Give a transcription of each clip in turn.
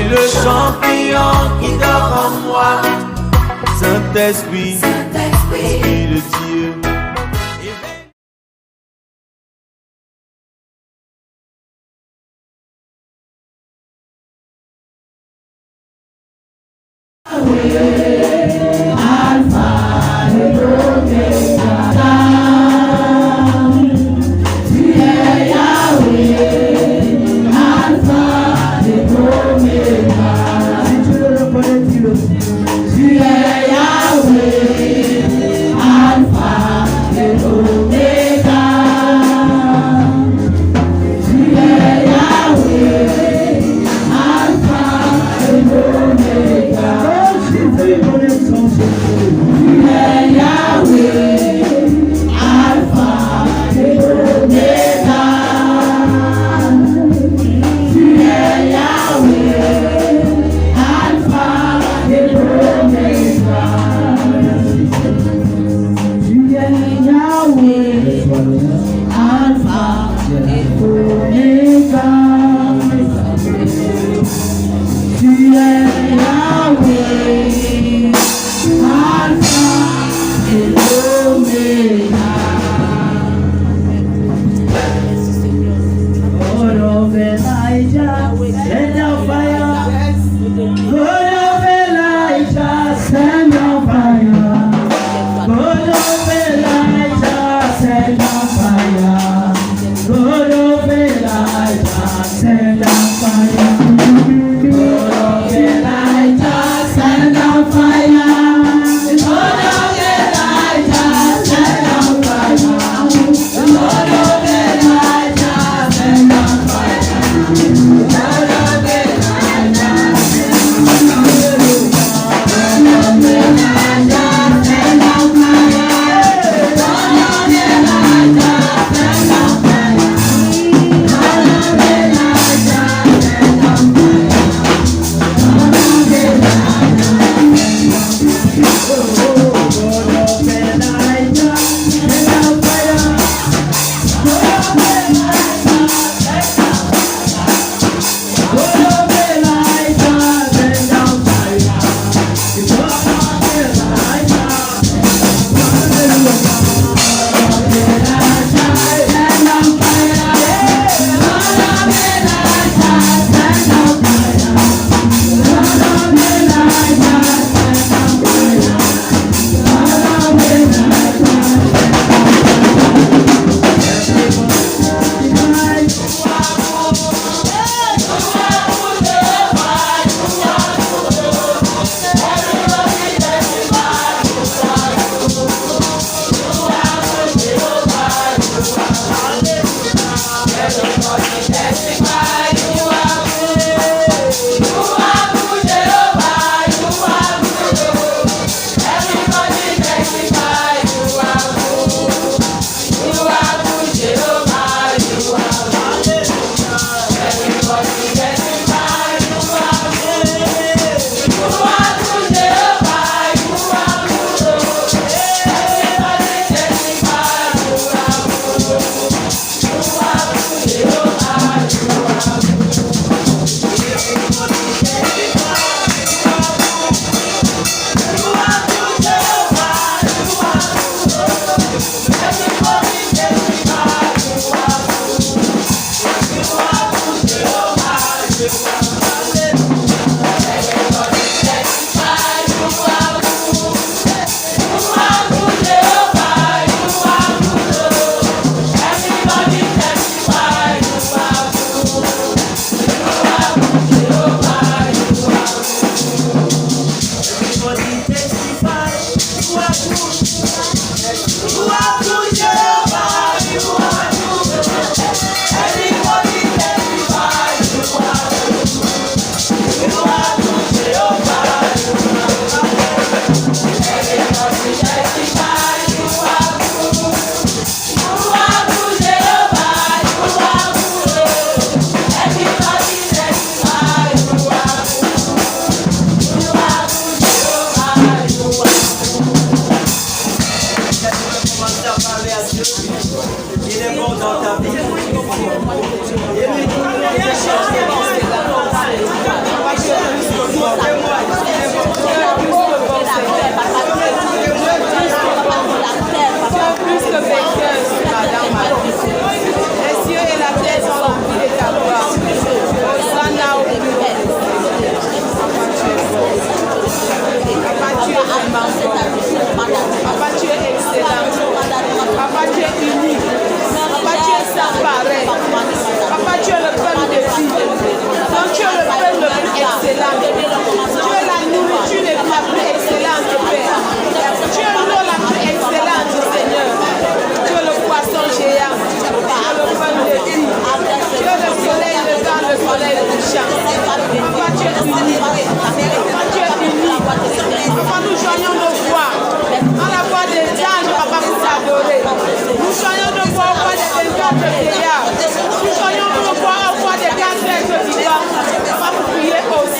le champion qui dort en moi. Saint-Esprit, Esprit de Dieu.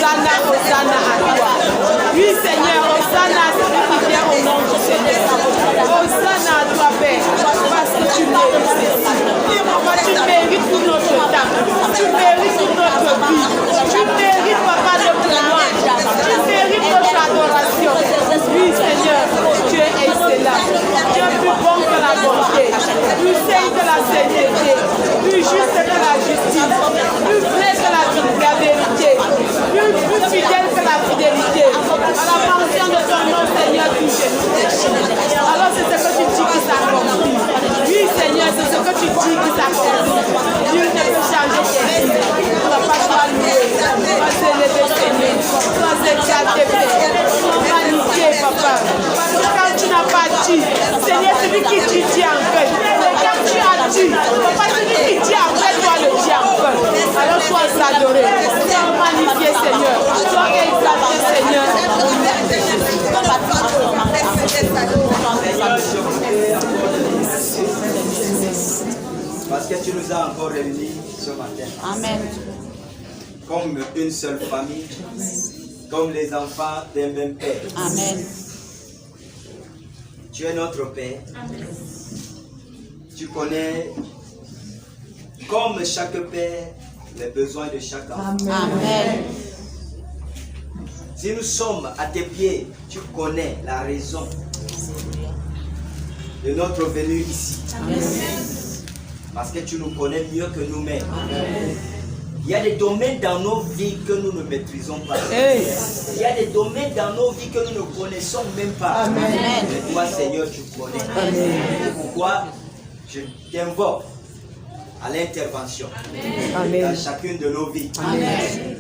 Hosanna, Hosanna à toi. Oui, Seigneur, Hosanna à celui qui vient au nom du Seigneur. Hosanna à toi, Père, parce que tu mérites ceci. Papa, tu mérites tout notre temps. Tu mérites toute notre vie. Tu mérites, Papa, notre louange. Tu mérites notre adoration. Oui, Seigneur, tu es excellent. Tu es plus bon que la bonté, plus saint que la sainteté, plus juste que la justice, plus vrai que la vérité, plus fidèle que la fidélité. À la mention de ton nom, Seigneur, tu gémis. Alors c'est ce que tu dis qui s'accomplit. Oui, Seigneur, c'est ce que tu dis qui s'accomplit. Dieu ne peut changer tes vies. Papa, sois loué, sois élevé, Seigneur, sois exalté, Père, sois magnifié, Papa. Parce que quand tu n'as pas dit, Seigneur, celui qui dit en fait. Et quand tu as dit, Papa, celui qui dit en fait, toi le dis en fait. Alors sois adoré, sois magnifié, Seigneur, sois exalté, Seigneur. Parce que tu nous as encore réunis ce matin. Amen. Comme une seule famille, comme les enfants d'un même Père. Amen. Tu es notre Père. Amen. Tu connais, comme chaque Père, les besoins de chaque enfant. Amen. Si nous sommes à tes pieds, tu connais la raison de notre venue ici. Amen. Parce que tu nous connais mieux que nous-mêmes. Il y a des domaines dans nos vies que nous ne maîtrisons pas. Il y a des domaines dans nos vies que nous ne connaissons même pas. Amen. Mais toi, Seigneur, tu connais. C'est pourquoi je t'invoque à l'intervention dans chacune de nos vies. Amen.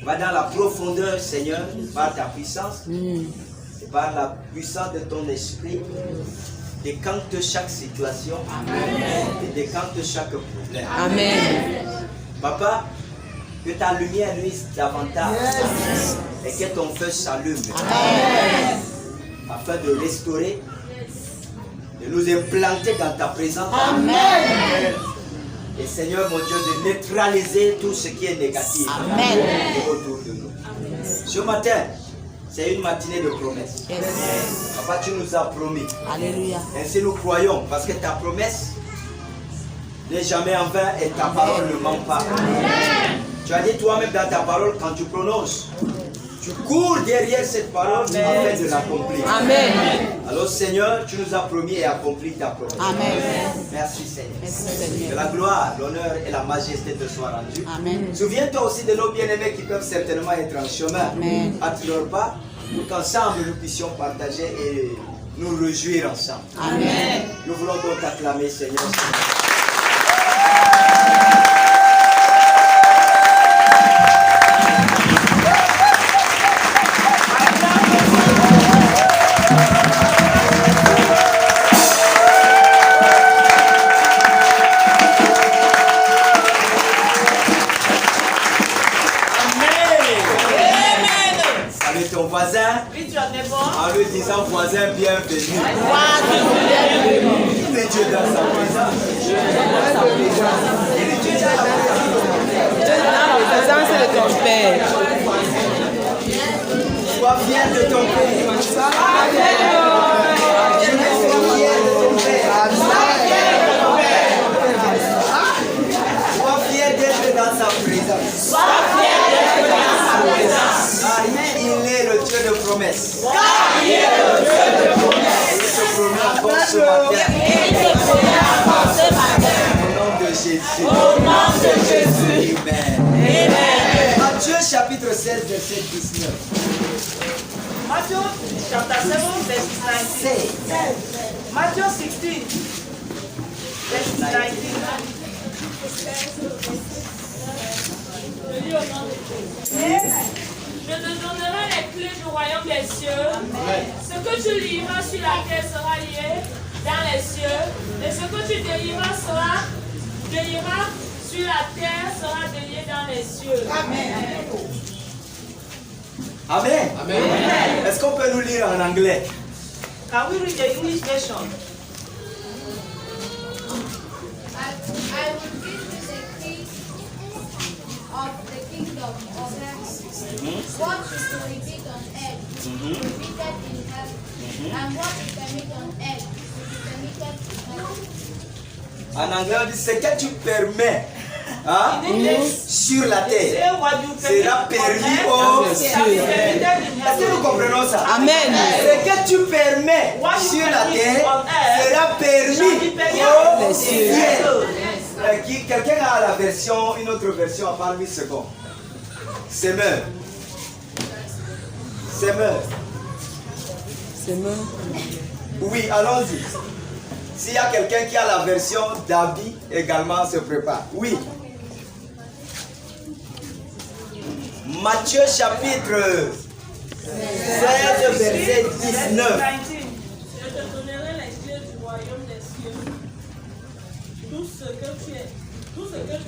Va dans la profondeur, Seigneur, par ta puissance et par la puissance de ton esprit. Décante chaque situation. Et décante chaque problème. Amen. Papa, que ta lumière luise davantage et que ton feu s'allume afin de restaurer, de nous implanter dans ta présence. Amen. Et Seigneur mon Dieu, de neutraliser tout ce qui est négatif autour de nous. Ce matin, c'est une matinée de promesses. Papa, tu nous as promis. Alléluia. Ainsi nous croyons, parce que ta promesse n'est jamais en vain et ta parole ne ment pas. Tu as dit toi-même dans ta parole, quand tu prononces, tu cours derrière cette parole afin de l'accomplir. Amen. Alors Seigneur, tu nous as promis et accompli ta promesse. Amen. Merci Seigneur. Merci Seigneur. Que la gloire, l'honneur et la majesté te soient rendus. Amen. Souviens-toi aussi de nos bien-aimés qui peuvent certainement être en chemin. Amen. Hâte leur pas, pour qu'ensemble nous puissions partager et nous réjouir ensemble. Amen. Nous voulons donc acclamer Seigneur. En lui disant voisin bienvenue. Mais Dieu dans sa présence. Dans la présence de ton Père. Sois fier de ton Père. Sois fier de ton Père. Sois fier d'être dans sa présence. Sois fier d'être dans sa présence. Car il est le Dieu de promesses. Car il est le Dieu de promesses. Il se promet encore ce matin. Au nom de Jésus. Au nom de Jésus. Amen. Amen. Matthieu chapitre 16, verset 19. Matthew chapter 7, verse 19. Matthew 16, verse 19. Je te donnerai les clés du royaume des cieux. Ce que tu liras sur la terre sera lié dans les cieux. Et ce que tu délivreras sur la terre sera délié dans les cieux. Amen. Amen. Amen. Est-ce qu'on peut nous lire en anglais? Can we read the English version? I will give you the key of the kingdom. on earth, what is to repeat on earth, repeated in heaven, and what is permitted on earth, permitted in heaven. En anglais, on dit ce que tu permets hein, sur la terre Say what you permit sera on permis earth au shall be ciel. permitted in Est-ce que nous heaven. comprenons ça? Amen. Ce que tu permets sur la terre sera permis au ciel. Quelqu'un a la version, une autre version à part 8 secondes. Semeur. Semeur. Oui, allons-y. S'il y a quelqu'un qui a la version d'Abi, également se prépare. Oui. Matthieu chapitre 16, verset 19. Je te donnerai les clés du royaume des cieux. Tout ce que tu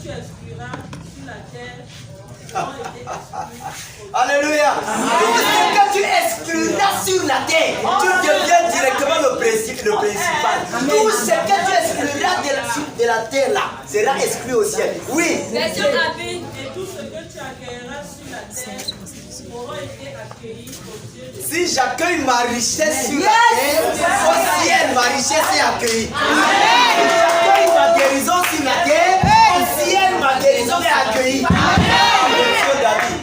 excluras sur la terre aura été exclu. Alléluia. Tout ce que tu excluras sur la terre, tu deviens directement le principal. Tout ce que tu excluras de la terre là sera exclu au ciel. Oui. Version AB. Et tout ce que tu accueilleras sur la terre aura été accueilli aux yeux de Si j'accueille ma richesse sur la terre, au ciel, ma richesse est accueillie. Si j'accueille ma guérison sur la terre, au ciel, ma guérison est accueillie. Version David.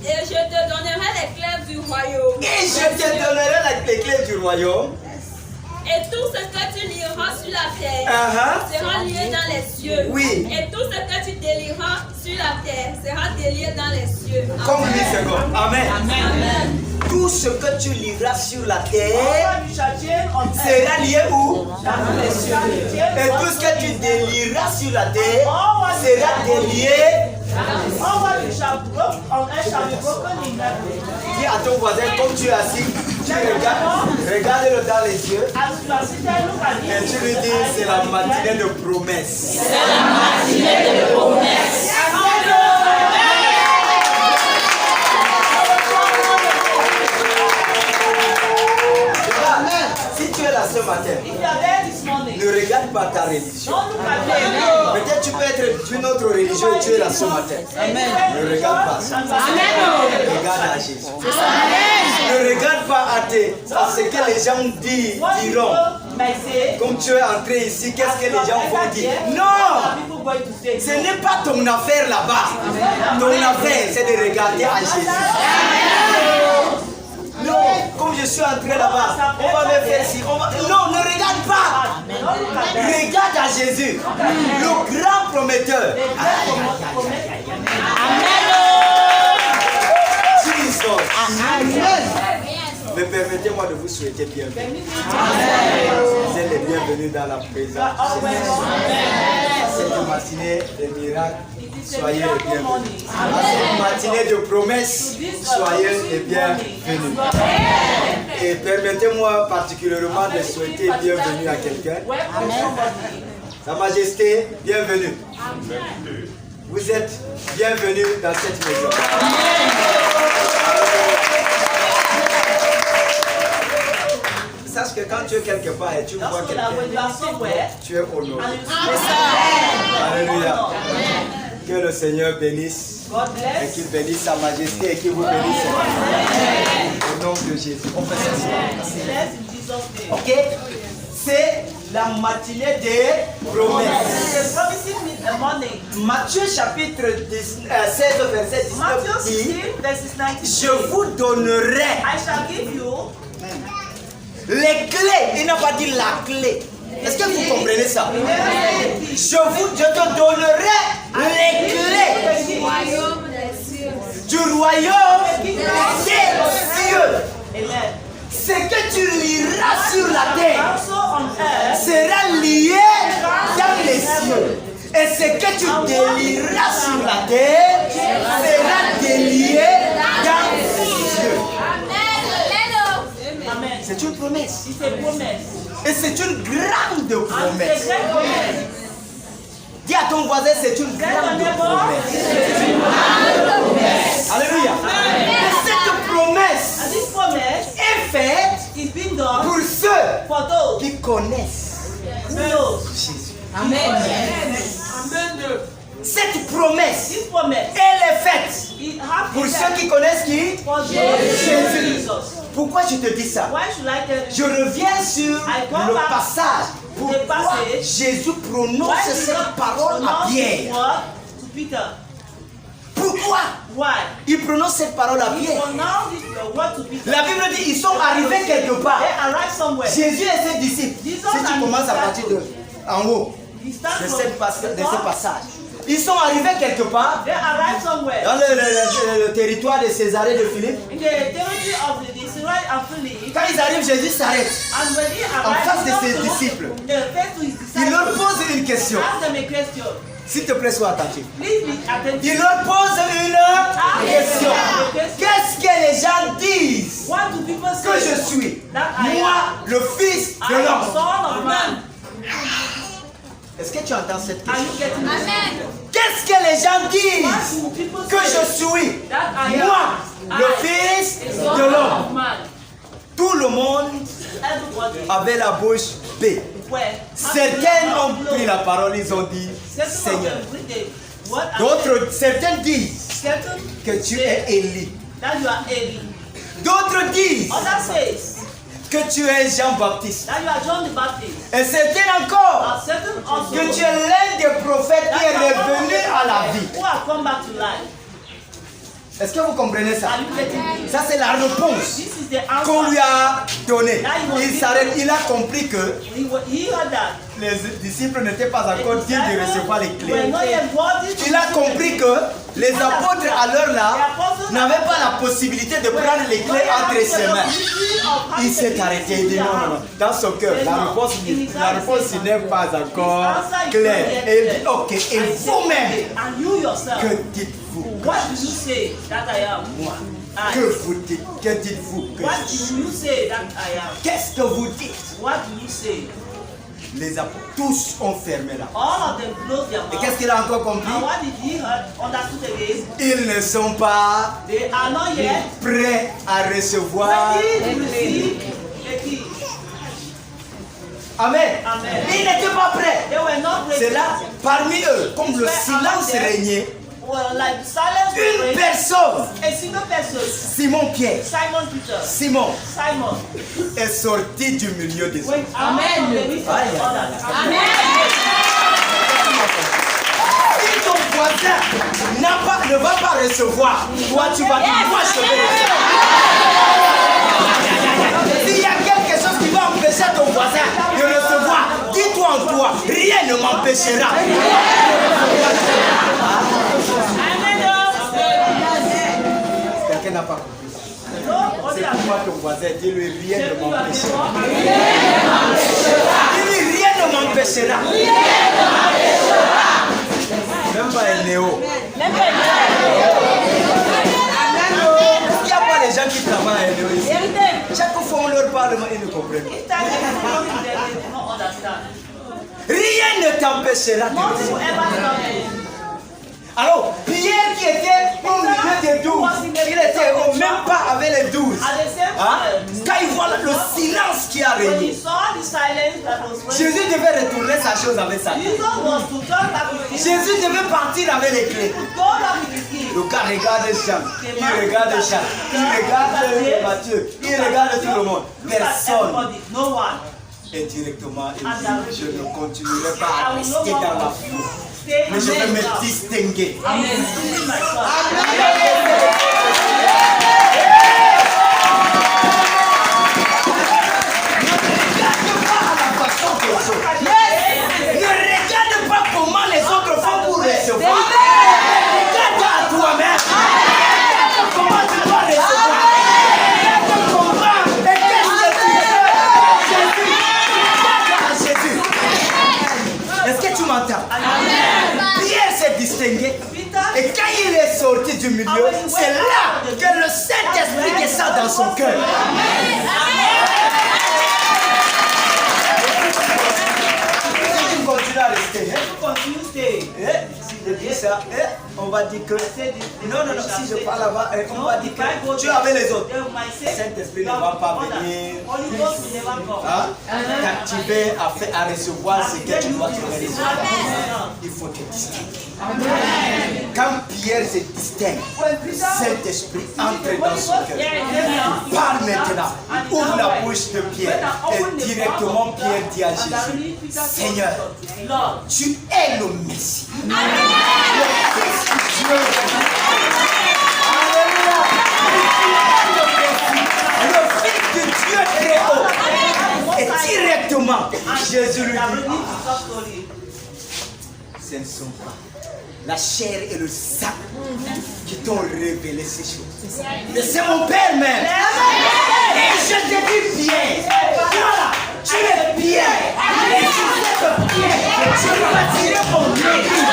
Et je te donnerai les clés du royaume. Et je te donnerai les clés du royaume. Et tout ce que tu lieras sur la terre sera lié dans les cieux. Oui. Et tout ce que tu délieras sur la terre sera délié dans les cieux. Comme 8 secondes. Amen. Amen. Tout ce que tu liras sur la terre What you shall chain on earth sera lié où? shall be chained Et on tout ce que tu earth. délieras sur la terre sera délié. All what you shall broke on earth shall be broken in heaven. Dis à ton voisin, comme tu es assis, tu regarde-le dans les yeux As you are seated, look at et him. tu lui dis c'est la matinée de promesses. Si tu es là ce matin, If you are there this morning, ne regarde pas ta religion. don't look at them. Peut-être tu peux être d'une autre religion et tu es là ce matin. Ne regarde pas ça. Regarde à Jésus. Ne regarde pas à ce que les gens diront. Comme tu es entré ici, qu'est-ce que les gens vont dire? Non! Ce n'est pas ton affaire là-bas. Ton affaire, c'est de regarder à Jésus. Non, comme je suis entré là-bas, on va me faire ci. Non, ne regarde pas. Regarde à Jésus, le grand prometteur. Jesus. Mais permettez-moi de vous souhaiter bienvenue. Vous êtes les bienvenus dans la présence de Jésus. Cette matinée de miracles, soyez les bienvenus. Cette matinée de promesses, soyez les bienvenus. Et permettez-moi particulièrement de souhaiter bienvenue à quelqu'un. Sa Majesté, bienvenue. Vous êtes bienvenus dans cette maison. Sache que quand tu es quelque part et tu vois quelqu'un, tu es honoré. Alléluia. Que le Seigneur bénisse et qu'il bénisse Sa Majesté et qu'il vous bénisse. Au nom de Jésus. On fait ça. Ok? C'est la matinée des promesses. Matthieu chapitre 16, verset 19 dit, je vous donnerai les clés. Il n'a pas dit la clé. Est-ce que vous comprenez ça? Je te donnerai les clés du royaume des cieux. Ce que tu liras sur la terre sera lié dans les cieux. Et ce que tu délieras sur la terre sera délié dans les cieux. C'est une promesse. Et c'est une grande promesse. Dis à ton voisin, c'est une grande promesse. Alléluia. Et cette promesse est faite pour ceux qui connaissent Jésus. Amen. Cette promesse, elle Pour ceux qui connaissent qui? Jésus. Jesus. Pourquoi je te dis ça? Why should I tell you? Je reviens sur le passage. Pourquoi Jésus prononce Why did cette God parole à pronounce this Pierre? word to Peter? Pourquoi Why? il prononce cette parole à He Pierre? pronounced this word to Peter. La Bible dit ils sont arrivés quelque part. They arrived somewhere. Jésus et ses disciples. Si tu commences à partir de en haut He starts de from ce passage, ils sont arrivés quelque part They arrived somewhere. dans le territoire de Césarée de Philippe. In the territory of the Israel and Philip. Quand ils arrivent, Jésus s'arrête. And when he En arrived, face de he ses come to- disciples. face to his Il leur disciples. pose une question. Ask them a question. S'il te plaît, sois attentif. Please be attentive. Il leur pose une question. Qu'est-ce que les gens disent What do people say? que je suis? That I Moi, am. le Fils de I am l'homme. Son of Man. Est-ce que tu entends cette Are question? you getting this? Amen. Qu'est-ce que les gens What disent do people que say? je suis? That I am. Moi, le Fils The de Son of l'homme. Man. Tout le monde Everybody. avait la bouche bée. Where? Certains ont pris la parole, ils ont dit Seigneur. D'autres, certains disent que tu es Élie. That you are Eli. D'autres disent Others says que tu es Jean-Baptiste. that you are John the Baptist. Et certains encore And certain also que tu es l'un des prophètes that qui est you are one of revenu the à la prophets vie. who have come back to life. Est-ce que vous comprenez ça? Are you getting this? Ça, c'est la réponse This is the answer. qu'on lui a donnée. il Il s'arrête, il a compris que He heard that. les disciples n'étaient pas encore dignes de recevoir les Were clés. not yet worthy to Il a receive compris que les apôtres à l'heure là n'avaient pas la possibilité de prendre les clés entre ses mains. Il s'est arrêté, il dit non, non, non. Dans son cœur, la réponse n'est pas encore claire. Et il dit ok, et vous-même, And you yourself, que dites-vous? what do you say that I am? Moi, I. que vous dites? Que dites-vous que What je suis? do you say that I am? Qu'est-ce que vous dites? What do you say? Les apôtres, tous ont fermé la porte. All of them closed their Et mouth. qu'est-ce qu'il a encore compris? And what did he understood again? Ils ne sont pas They are not yet prêts à recevoir. ready to receive the key. Amen. Amen. Ils n'étaient pas prêts. They were not ready. C'est là, parmi eux, comme le silence régnait, Well, like silence was une reigning. personne, A single person, Simon Pierre, Simon Peter, Simon, Simon, est sorti du milieu des hommes. went out of the midst of Aïe, the aïe, others. Si ton voisin ne va pas recevoir, toi tu vas dire, moi je vais recevoir. S'il y a quelque chose qui va empêcher ton voisin de recevoir, dis-toi en toi, rien ne m'empêchera. Quelqu'un n'a pas compris. C'est pourquoi ton voisin, dis-lui, rien ne m'empêchera. Dis-lui, rien ne m'empêchera. Même pas un néo. Est-ce qu'il n'y a pas des gens qui travaillent à un néo ici? Chaque fois on leur parle, ils ne comprennent pas. Rien ne t'empêchera de recevoir. Alors, Pierre qui était au milieu des 12, il était même pas avec les 12. Hein? Quand il voit le silence qui a régné, Jésus devait retourner sa chose avec ça. Jésus devait partir avec les clés. Le gars regarde Jean, il regarde Jean, il regarde Matthieu, il regarde tout le monde. Personne. Et directement, il dit, je ne continuerai pas à rester dans la foi. Mais je vais me distinguer. Ne regarde pas comment les autres font pour recevoir. Regarde à toi-même. Comment tu dois recevoir. Regarde comment et qu'est-ce que tu veux. Jésus. Regarde à Jésus. Est-ce que tu m'entends? Pierre s'est distingué. Et quand il est sorti du milieu, c'est là que le Saint-Esprit descend dans son cœur. Si tu continues à rester, si je dis ça, on va dire que... Non, si je parle là-bas, on va dire que tu es avec les autres. Le Saint-Esprit ne va pas venir t'activer à recevoir ce que tu dois te recevoir. Il faut te distinguer. Quand Pierre se distingue, le Saint-Esprit entre dans son cœur. Parle maintenant, ouvre la bouche de Pierre et directement Pierre dit à Jésus, Seigneur, tu es le Messie. Le Fils de Dieu très haut. Et directement, Jésus lui dit, ce ne sont pas la chair et le sang qui t'ont révélé ces choses. Mais c'est mon Père même. Et je te dis Pierre, voilà, tu es Pierre. Et sur cette pierre, je bâtirai mon église.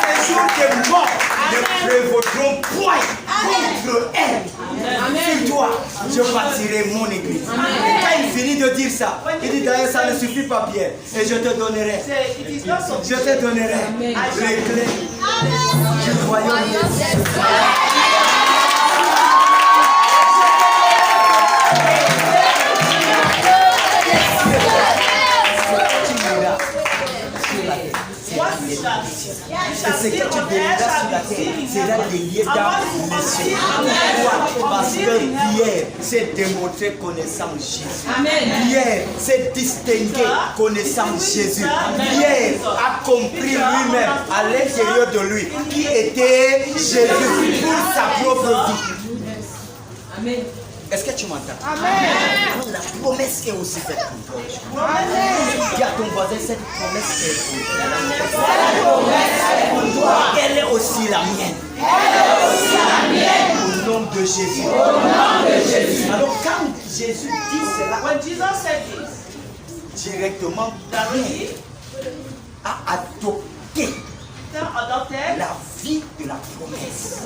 Les jours de mort ne prévaudront point contre elle. Sur toi, je bâtirai mon église. Et quand il finit de dire ça, il dit d'ailleurs ça ne suffit pas Pierre. Et je te donnerai les clés du royaume des cieux. Et ce que tu délieras sur la terre sera délié dans les cieux. Pourquoi? Parce que Pierre s'est démontré connaissant Jésus. Pierre s'est distingué connaissant Jésus. Pierre a compris lui-même à l'intérieur de lui qui était Jésus pour sa propre vie. Amen. Est-ce que tu m'entends? Amen. La promesse est aussi faite pour toi. Dis à ton voisin, cette promesse est pour toi. Elle est aussi la mienne. Au nom de Jésus. Alors quand Jésus dit cela, directement, David a adopté la vie de la promesse.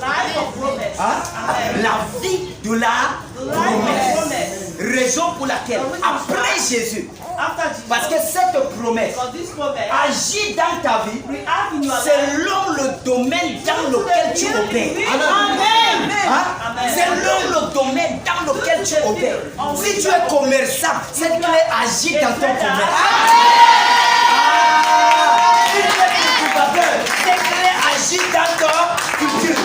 La vie de la promesse. Raison pour laquelle, après Jésus, parce que cette promesse agit dans ta vie selon le domaine dans lequel tu opères. Selon le domaine dans lequel tu opères. Si tu es commerçant, cette clé agit dans ton commerce. Cette clé agit dans ton culture.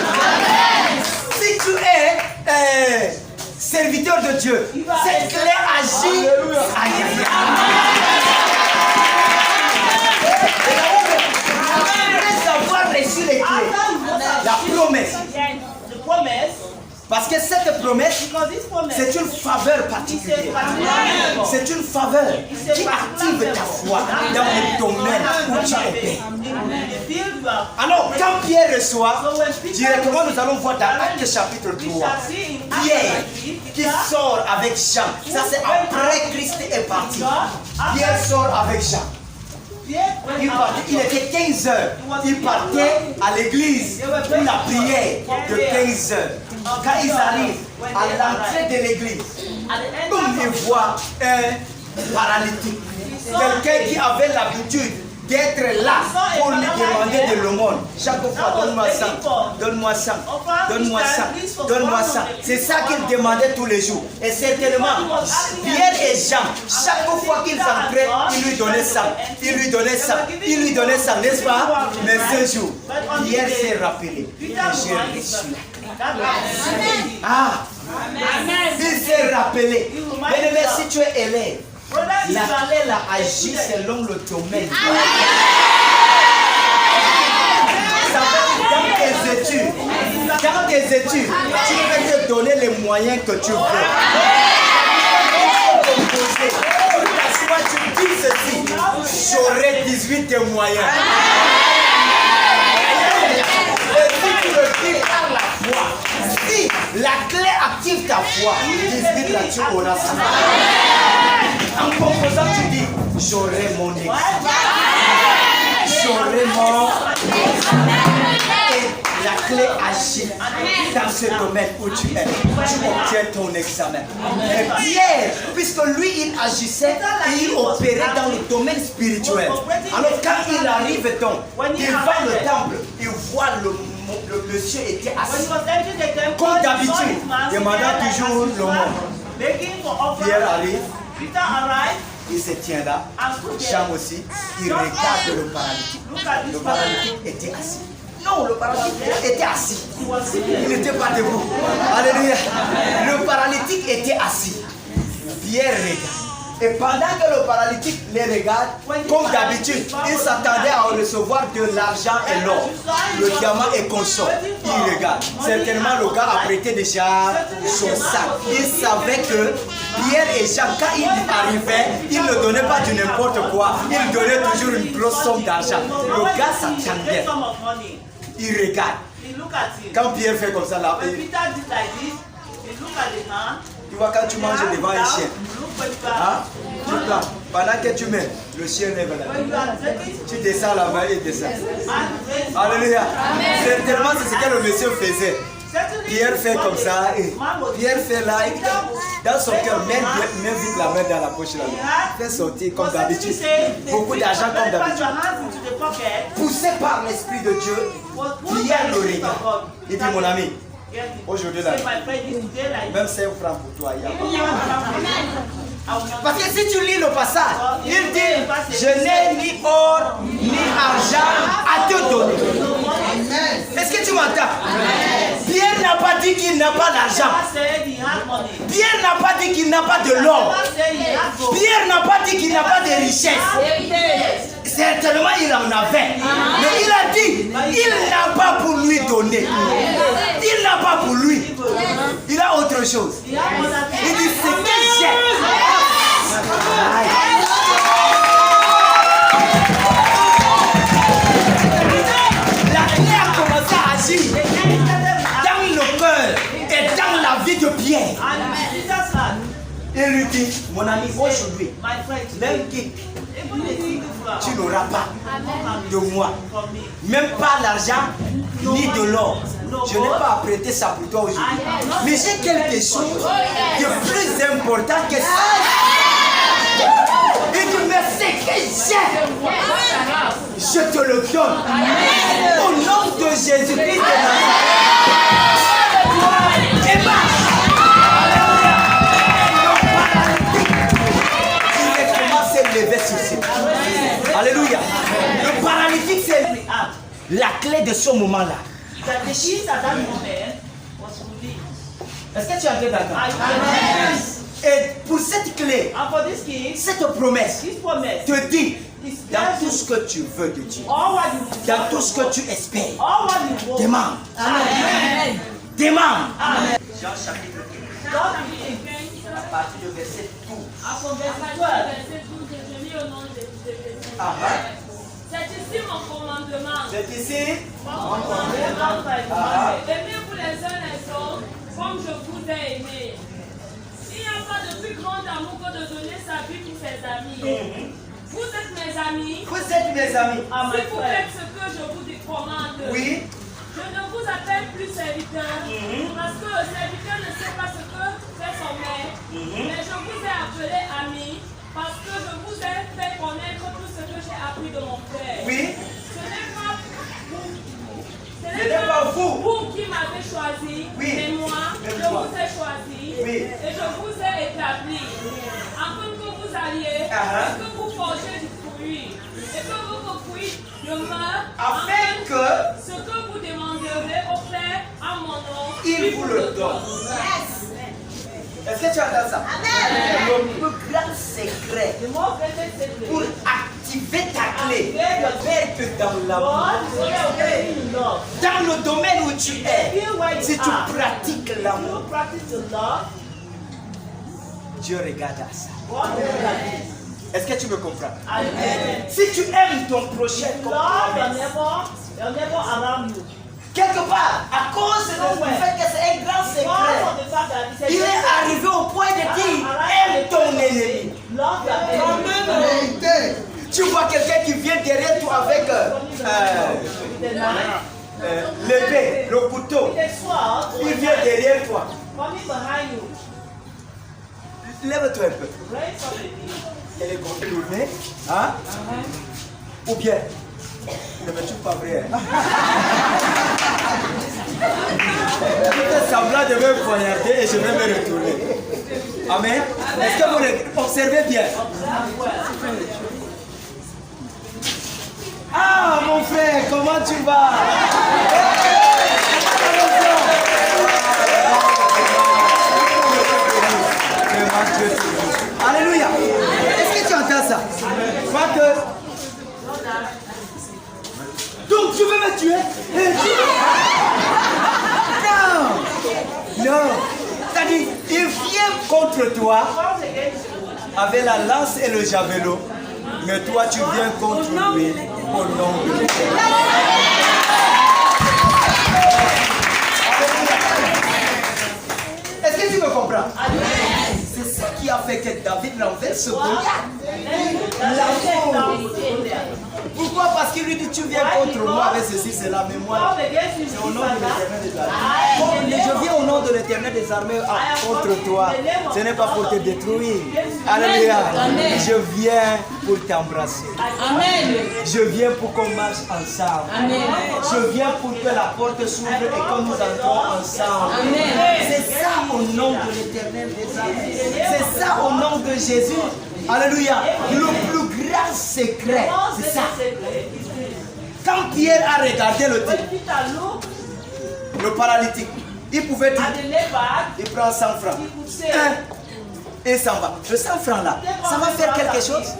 Si tu es serviteur de Dieu, cette clé agit. Après avoir reçu les clés, la promesse. Parce que cette promesse, c'est une faveur particulière. C'est une faveur qui active ta foi dans le domaine où tu opères. Alors, quand Pierre reçoit, directement nous allons voir dans Actes chapitre 3, Pierre qui sort avec Jean. Ça c'est après Christ est parti. Pierre sort avec Jean. Il était 15 heures. Il partait à l'église pour la prière de 15 heures. Quand ils arrivent à l'entrée de l'église, ils voient un paralytique. Quelqu'un qui avait l'habitude d'être là pour lui demander de l'aumône. Chaque fois, donne-moi ça, donne-moi ça, donne-moi ça, donne-moi ça. C'est ça qu'il demandait tous les jours. Et certainement, Pierre et Jean, chaque fois qu'ils entraient, ils lui donnaient ça, il lui donnait ça, il lui donnait ça, n'est-ce pas? Mais ce jour, Pierre s'est rappelé. J'ai reçu la clé. Il s'est rappelé. Mais si tu es élève, la clé a agi selon le domaine. Dans tes études, tu peux te donner les moyens que tu veux. Tu dis ceci, j'aurai 18 de moyens. Et si tu le dis par la foi, si la clé active ta foi, 18 là tu auras ça. En composant, tu dis, j'aurai mon examen. J'aurai mon examen. Et la clé agit dans ce domaine où tu es. Tu obtiens ton examen. Et Pierre, puisque lui, il agissait et il opérait dans le domaine spirituel. Alors quand il arrive donc devant le temple, il voit le monsieur était assis. Comme d'habitude, demandant toujours le mot. Pierre arrive. Il se tient là. Jean aussi. Il regarde le paralytique. Le paralytique était assis. Non, le paralytique était assis. Il n'était pas debout. Alléluia. Le paralytique était assis. Pierre regarde. Et pendant que le paralytique les regarde, comme d'habitude, il s'attendait à recevoir de l'argent et l'or, le diamant et consort. Il regarde. Certainement, le gars a prêté déjà son sac. Il savait que Pierre et Jean, quand ils arrivaient, ils ne donnaient pas du n'importe quoi. Ils donnaient toujours une grosse somme d'argent. Le gars s'attendait. Il regarde. Quand Pierre fait comme ça, là, tu vois, quand tu manges devant un chien, hein, tu prends. Pendant que tu mets, le chien lève la main. Tu descends la main et descends. Alléluia. Certainement, c'est ce que le monsieur faisait. Pierre fait comme ça. Et Pierre fait là. Et dans son cœur, met vite la main dans la poche. Là. Fait sortir comme d'habitude. Beaucoup d'argent comme d'habitude. Poussé par l'Esprit de Dieu, Pierre le regarde. Il dit, mon ami, aujourd'hui, là, même 5 francs pour toi. Parce que si tu lis le passage, il dit, je n'ai ni or ni argent à te donner. Est-ce que tu m'entends? Pierre n'a pas dit qu'il n'a pas d'argent. Pierre n'a pas dit qu'il n'a pas de l'or. Pierre n'a pas dit qu'il n'a pas de richesse. Certainement il en avait. Mais il a dit, il n'a pas pour lui donner. Il n'a pas pour lui. Il a autre chose. Il dit, ce que j'ai. La clé a commencé à agir dans le cœur et dans la vie de Pierre. Il lui dit, mon ami, aujourd'hui, même qui tu n'auras pas de moi, même pas l'argent ni de l'or. Je n'ai pas à prêter ça pour toi aujourd'hui. Mais j'ai quelque chose de plus important que ça. Il dit, mais ce que j'ai, je te le donne. Au nom de Jésus-Christ de Nazareth. Et marche. Il est commencé à lever sur ses pieds. Alléluia. Le paralytique, c'est la clé de ce moment-là. Est-ce que tu as été d'accord? Et pour cette clé, cette promesse te dit, dans tout ce que tu veux de Dieu, dans tout ce que tu espères, demande. Amen. Demande. Amen. Jean chapitre 15, à partir du verset 12. Je lis au nom de Jésus. C'est ici mon commandement. C'est ici mon commandement. Aimez-vous les uns les autres comme je vous ai aimé. Il n'y a pas de plus grand amour que de donner sa vie pour ses amis. Vous êtes mes amis. Vous êtes mes amis. Si vous faites ce que je vous commande. Oui. Je ne vous appelle plus serviteur. Parce que le serviteur ne sait pas ce que fait son maître. Mais je vous ai appelé ami. Parce que je vous ai fait connaître tout ce que j'ai appris de mon Père. Oui. Ce n'est pas vous. Vous qui m'avez choisi, oui. Mais moi, je vous ai choisi. Oui. Et je vous ai établi. Afin que vous alliez, et que vous forgez du fruit. Et que vos fruits demeurent. Afin que ce que vous demanderez au Père à mon nom, il vous le donne. Est-ce que tu entends ça? Amen. Le plus grand secret pour activer ta clé, faire que dans le domaine où tu es, si tu pratiques l'amour, Dieu regarde à ça. Est-ce que tu me comprends? Amen. Si tu aimes ton prochain comme quelque part, à cause du fait que c'est un grand secret, il est arrivé au point de dire, aime ton ennemi. Tu vois quelqu'un qui vient derrière toi avec l'épée, le couteau, il vient derrière toi. coming behind you. Lève-toi un peu. Raise up the knee. Elle est contournée. Hein? Ou bien, ne me tue pas vrai. Je fais semblant de me poignarder et je vais me retourner. Amen. Est-ce que vous observez bien? Ah, mon frère, comment tu vas? Alléluia. Est-ce que tu entends ça? Crois que... Donc tu veux me tuer? Non. Non. C'est-à-dire, il vient contre toi avec la lance et le javelot. Mais toi, tu viens contre lui au nom de l'Éternel. Est-ce que tu me comprends? C'est ça qui a fait que David renverse Goliath. Pourquoi? Parce qu'il lui dit tu viens contre moi avec ceci, c'est la mémoire. C'est au nom de l'Éternel des armées. Je viens au nom de l'Éternel des armées contre toi. Ce n'est pas pour te détruire. Alléluia. Je viens pour t'embrasser. Amen. Je viens pour qu'on marche ensemble. Amen. Je viens pour que la porte s'ouvre et que nous entrons ensemble. Amen. C'est ça au nom de l'Éternel des armées. C'est ça au nom de Jésus. Alléluia. Le plus grand secret, c'est ça. Quand Pierre a regardé le paralytique, il pouvait dire, il prend 100 francs. Et s'en va. Le 100 francs là, ça va faire quelque chose?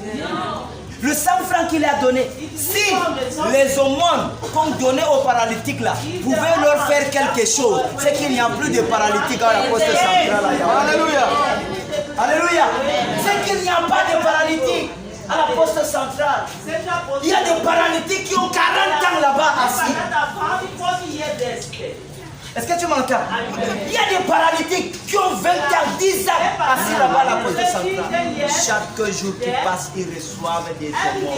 Le 100 francs qu'il a donné, si les aumônes qu'on donnait aux paralytiques là pouvaient leur faire quelque chose, c'est qu'il n'y a plus de paralytiques à la poste centrale. Alléluia. Alléluia. C'est qu'il n'y a pas de paralytiques à la poste centrale. Il y a des paralytiques qui ont 40 ans là-bas assis. Est-ce que tu m'entends? Il y a des paralytiques qui ont 20 ans, 10 ans assis là-bas à la poste centrale. Chaque jour qui passe, ils reçoivent des témoins.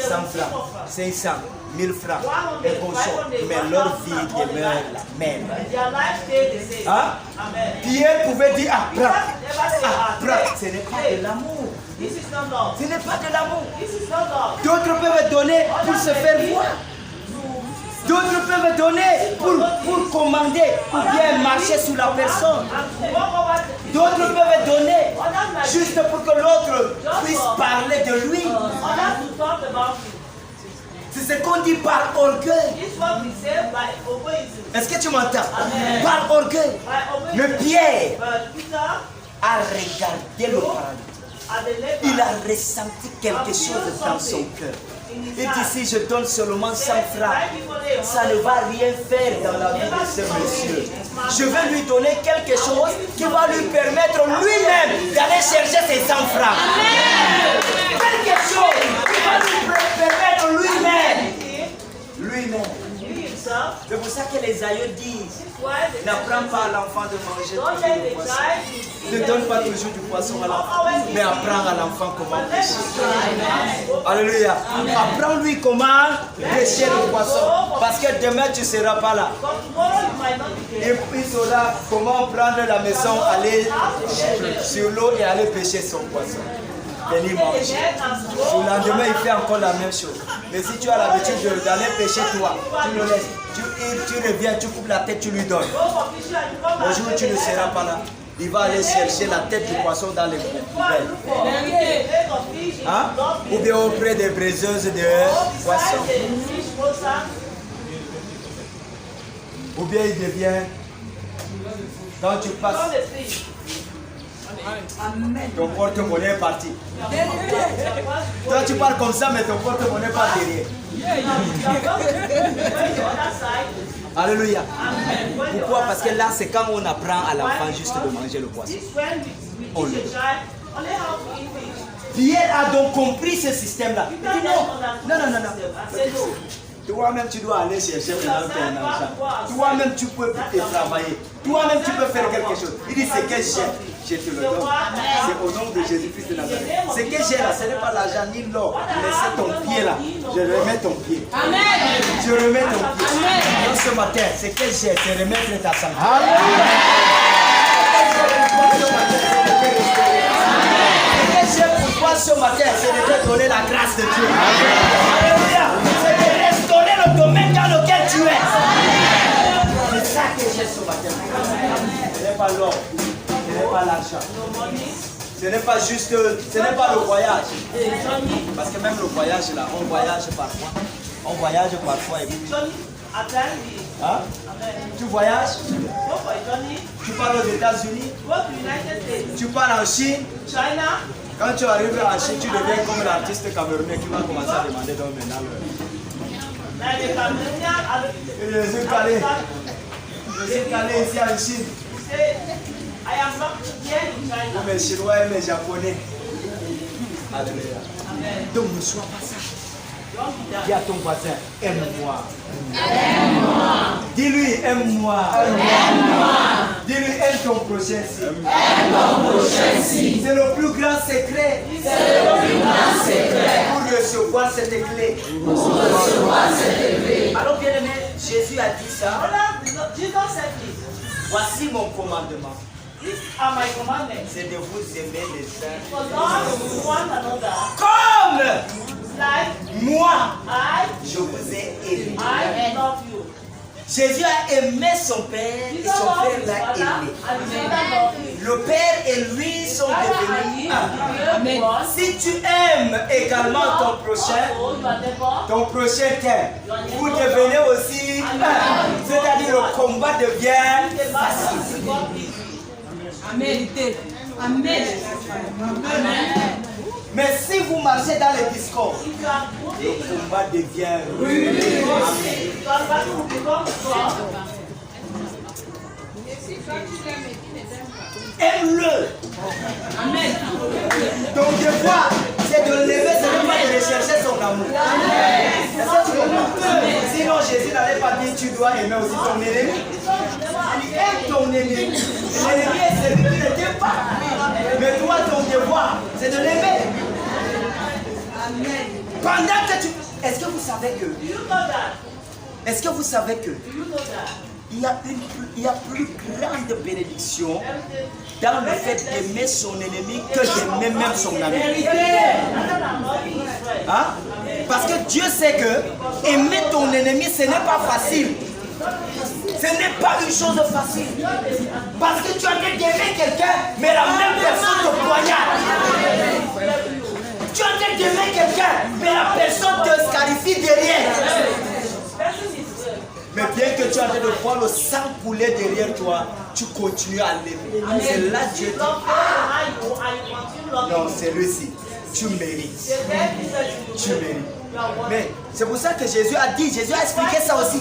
100 francs, 500, 1000 francs, et bonjour. Mais leur vie demeure la même. Hein? Pierre pouvait dire, ah, prends. Ce n'est pas de l'amour. Ce n'est pas de l'amour. D'autres peuvent donner pour se faire voir. D'autres peuvent donner pour commander ou bien marcher sur la personne. D'autres peuvent donner juste pour que l'autre puisse parler de lui. C'est ce qu'on dit par orgueil. Est-ce que tu m'entends? Par orgueil. Mais Pierre a regardé le paralytique. Il a ressenti quelque chose dans son cœur. Il dit, si je donne seulement 100 francs, ça ne va rien faire dans la vie de ce monsieur. Je vais lui donner quelque chose qui va lui permettre lui-même d'aller chercher ses 100 francs. Quelque chose qui va lui permettre lui-même. C'est pour ça que les aïeux disent, n'apprends pas à l'enfant de manger toujours du poisson. Ne donne pas toujours du poisson à l'enfant, mais apprends à l'enfant comment pêcher. Alléluia. Apprends-lui comment pêcher le poisson, parce que demain tu ne seras pas là. Et puis il saura comment prendre la maison, aller sur l'eau et aller pêcher son poisson. Venir manger. Le lendemain, il fait encore la même chose. Mais si tu as l'habitude d'aller pêcher toi, tu le laisses. Tu reviens, tu coupes la tête, tu lui donnes. Le jour où tu ne seras pas là, il va aller chercher la tête du poisson dans les poubelles. Hein? Ou bien auprès des braiseuses de poissons. Ou bien il devient, quand tu passes, ton porte-monnaie est parti. Toi tu parles comme ça, mais ton porte-monnaie n'est pas derrière. Alléluia. Pourquoi? Parce que là, c'est quand on apprend à l'enfant juste de manger le poisson. On le donne. Pierre a donc compris ce système-là. Il dit non. Toi-même, tu dois aller chercher maintenant ton argent. Toi-même, tu peux te travailler. Toi-même, tu peux faire quelque chose. Il dit, ce que j'ai, je te le donne. C'est au nom de Jésus-Christ de Nazareth. Ce que j'ai là, ce n'est pas l'argent ni l'or, mais c'est ton pied là. Je remets ton pied. Amen. Je remets ton pied. Amen. Donc ce matin, ce que j'ai, c'est remettre ta santé. Ce matin, c'est de te donner la grâce de Dieu. Alléluia. C'est de restaurer le domaine dans lequel tu es. C'est ça que j'ai ce matin. Ce n'est pas l'or, ce n'est pas l'argent. Ce n'est pas juste, ce n'est pas le voyage. Parce que même le voyage là, on voyage parfois. On voyage parfois et puis. Hein? Tu voyages? Tu pars aux États-Unis? Tu pars en Chine? Quand tu arrives en Chine, tu deviens comme l'artiste camerounais qui va commencer à demander donc maintenant je suis calé ici en Chine. Pour mes Chinois et mes Japonais. Alléluia. Donc ne sois pas ça. Dis à ton voisin, aime-moi. Aime-moi. Dis-lui, aime-moi. Aime-moi. Dis-lui, aime ton prochain. Aime ton prochain. C'est le plus grand secret. C'est le plus grand secret. Pour recevoir cette clé. Pour recevoir cette clé. Alors bien aimé, Jésus a dit ça. Voici mon commandement. C'est de vous aimer les uns comme moi, je vous ai aimé. Jésus a aimé son Père et son Père l'a aimé. Le Père et lui sont devenus un. Si tu aimes également ton prochain t'aime, vous devenez aussi un. C'est-à-dire le combat devient facile. Amen. Amen. Mais si vous marchez dans les discours, le combat devient rude. Aime-le. Amen. Donc des fois, c'est de l'aimer, ce n'est pas de rechercher son amour. Sinon Jésus n'allait pas dire tu dois aimer aussi ton ennemi. Il aime ton ennemi. L'ennemi est celui qui ne t'aime pas. Mais toi, ton devoir, c'est de l'aimer. Pendant que tu... Est-ce que vous savez que il y a plus grande bénédiction dans le fait d'aimer son ennemi que d'aimer même son ami. Hein? Parce que Dieu sait que aimer ton ennemi, ce n'est pas facile. Ce n'est pas une chose facile. Parce que tu as envie d'aimer quelqu'un, mais la même personne te poignarde. Tu as envie d'aimer quelqu'un, mais la personne te scarifie derrière. Mais bien que tu as envie de voir le sang couler derrière toi, tu continues à l'aimer. C'est là que Dieu dit, non, c'est lui-ci. Tu mérites. Tu mérites. Mais c'est pour ça que Jésus a dit, Jésus a expliqué ça aussi.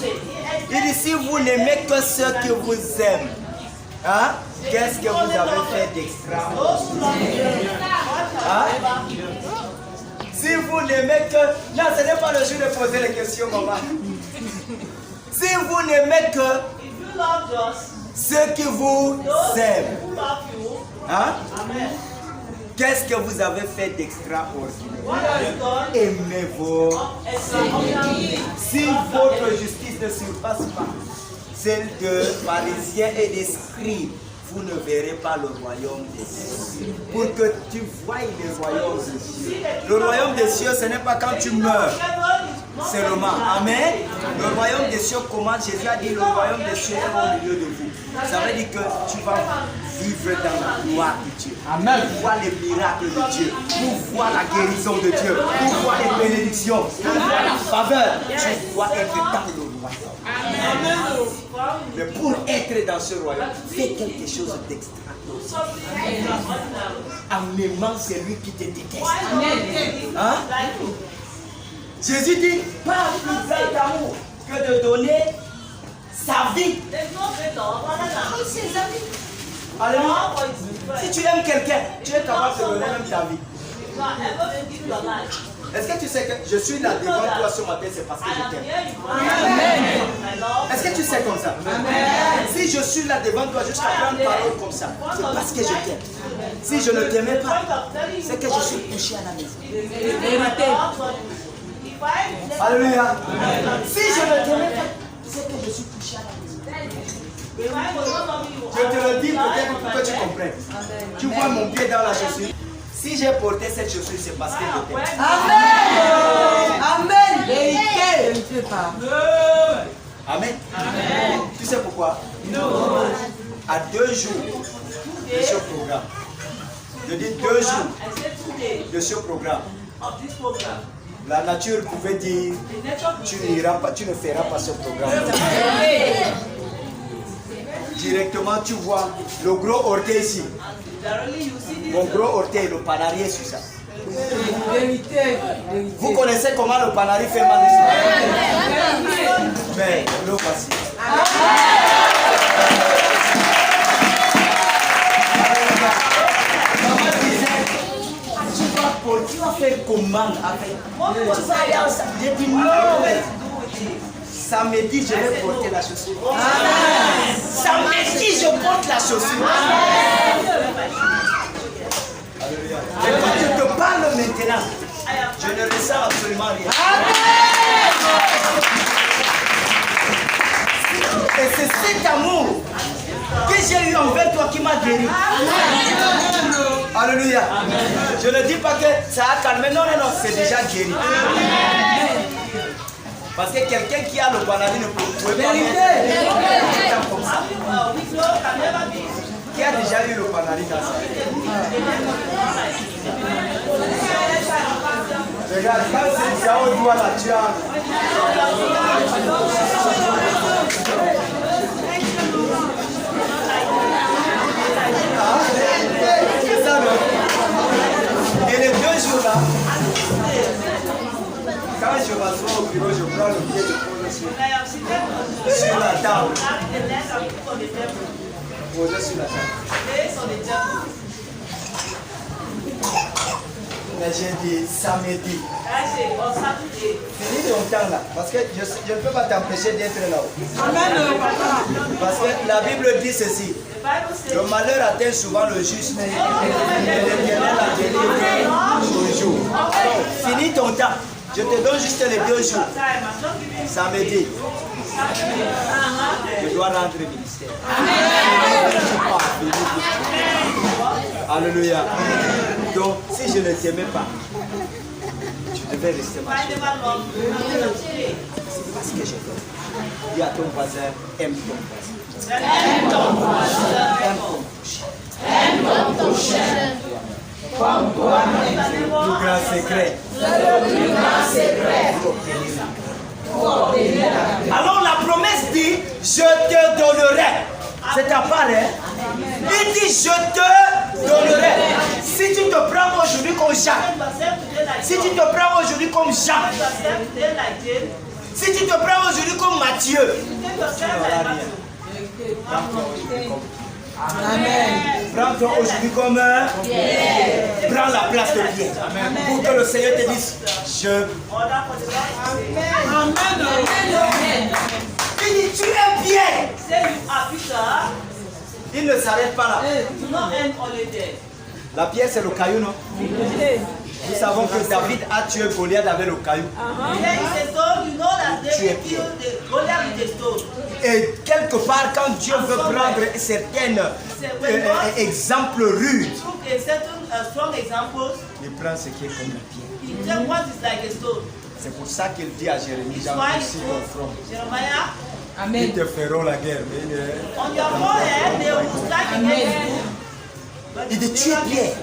Il dit, si vous n'aimez que ceux qui vous aiment, hein, qu'est-ce que vous avez fait d'extra? Hein? Si vous n'aimez que... Non, ce n'est pas le jour de poser les questions, maman. Si vous n'aimez que ceux qui vous aiment, hein? Qu'est-ce que vous avez fait d'extraordinaire? Aimez vos ennemis. Si votre justice ne surpasse pas celle de pharisiens et des scribes, vous ne verrez pas le royaume des cieux. Pour que tu voies le royaume des cieux. Le royaume des cieux, ce n'est pas quand tu meurs seulement. Amen. Le royaume des cieux, comment Jésus a dit, le royaume des cieux est au milieu de vous. Ça veut dire que tu vas vivre dans la gloire de Dieu. Amen. Pour voir les miracles de Dieu. Pour voir la guérison de Dieu. Pour voir les bénédictions. Pour voir la faveur. Tu dois être dans le royaume. Amen. Mais pour être dans ce royaume, fais quelque chose d'extraordinaire. En aimant celui qui te déteste. Hein? Jésus dit, pas plus grand amour que de donner sa vie. Alléluia. Si tu aimes quelqu'un, tu es capable de donner même ta vie. Est-ce que tu sais que je suis là devant toi ce matin, c'est parce que je t'aime. Est-ce que tu sais comme ça? Si je suis là devant toi jusqu'à prendre parole comme ça, c'est parce que je t'aime. Si je ne t'aimais pas, c'est que je suis couché à la maison. Alléluia. Si je ne t'aimais pas, c'est que je suis couché à la maison. Je te le dis peut-être pour que tu comprennes. Tu vois mon pied dans la chaussure. Si j'ai porté cette chaussure, c'est parce que je t'aime. Amen. Vérité. Amen. Tu sais pourquoi? À 2 jours de ce programme. Je dis 2 jours de ce programme. La nature pouvait dire, tu n'iras pas, tu ne feras pas ce programme. Directement, tu vois le gros orteil ici. Mon gros orteil, le panarier sur ça. Vérité. Vous connaissez comment le panari fait mal ici? Mais le voici. Tu vas faire commande avec. J'ai dit non. Samedi, je vais porter la chaussure. Samedi, je porte la chaussure. Et quand je te parle maintenant, je ne ressens absolument rien. Et c'est cet amour que j'ai eu envers toi qui m'a guéri. Alléluia. Je ne dis pas que ça a calmé. Non, non, non, c'est déjà guéri. Parce que quelqu'un qui a le banani ne peut pas mettre comme ça. Qui a déjà eu le banani dans sa vie? Regarde, quand c'est ça, on doit la tuer. C'est ça, non? Et les 2 jours là, quand je m'assois au bureau, je prends le pied de pose sur la table. Poser sur la table. Mais j'ai dit samedi. Finis ton temps là, parce que je ne peux pas t'empêcher d'être là-haut. Parce que la Bible dit ceci. Le malheur atteint souvent le juste. Et l'Éternel a délivré toujours. Finis ton temps. Je te donne juste les 2 jours. Samedi. Je dois rendre le ministère. Alléluia. Donc, si je ne t'aimais pas, tu devais rester marcher. C'est parce que je t'aime. Dis à ton voisin, aime ton voisin. Aime ton voisin. Aime ton prochain. Comme toi-même. Le plus grand secret. Le plus grand secret. Alors la promesse dit, je te donnerai. C'est ta part, hein? Il dit, je te donnerai. Si tu te prends aujourd'hui comme Jacques, si tu te prends aujourd'hui comme Jean, si tu te prends aujourd'hui comme Matthieu, tu n'auras rien. Amen. Prends-toi aujourd'hui comme prends la place de Pierre. Pour que le Seigneur te dise, je. Amen. Il dit, tu es Pierre. Il ne s'arrête pas là. La pierre, c'est le caillou, non? Nous savons que David a tué Goliath avec le caillou. Tu es Pierre. Et quelque part, quand Dieu veut prendre certains exemples rudes, il prend ce qui est comme la pierre. C'est pour ça qu'il dit à Jérémie, j'endurcis ton front. Amen. Ils te feront la guerre. Il dit, tu es Pierre.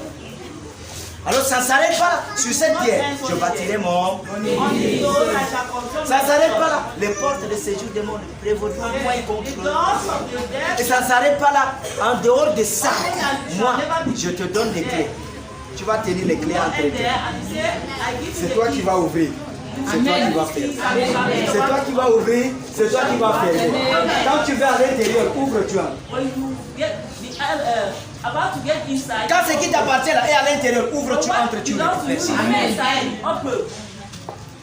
Alors ça ne s'arrête pas là. Sur cette pierre, je bâtirai mon. Ça ne s'arrête pas là. Les portes de séjour des mondes prévaudront moi contre. Et ça ne s'arrête pas là. En dehors de ça, moi, je te donne des clés. Tu vas tenir les clés entre tes mains. C'est toi qui vas ouvrir. C'est toi qui vas faire. C'est toi qui vas ouvrir. C'est toi qui vas faire. Quand tu vas à l'intérieur, ouvre-tu. about to get inside. Quand ce qui t'appartient là est à l'intérieur, ouvre, tu entres, tu récupères. On peut.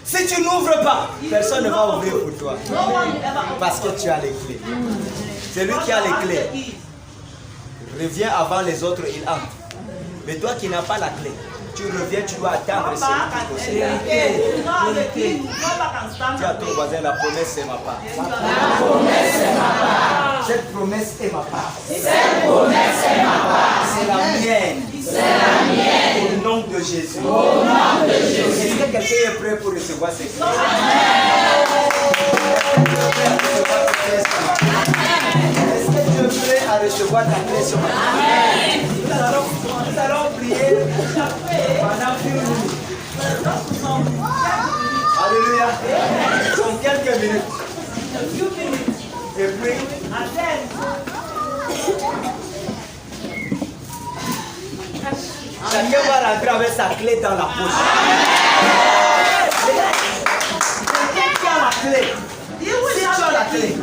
Si tu n'ouvres pas, personne ne va ouvrir pour toi. No one will ever open. Parce que tu as les clés. C'est lui qui a les clés. Reviens avant les autres, il entre. Mais toi qui n'as pas la clé, tu reviens, tu dois attendre celui qui possède. Dis à ton voisin, la promesse c'est ma part. Cette promesse est ma part. C'est la mienne. Au nom de Jésus. Est-ce que quelqu'un est prêt pour recevoir ces clés? Est-ce que tu es prêt à recevoir ta clé ce matin? Nous allons prier pendant une minute. Alléluia. Dans quelques minutes. Et puis, chacun va rentrer avec sa clé dans la poche. Quelqu'un qui a la clé. Si tu as la clé,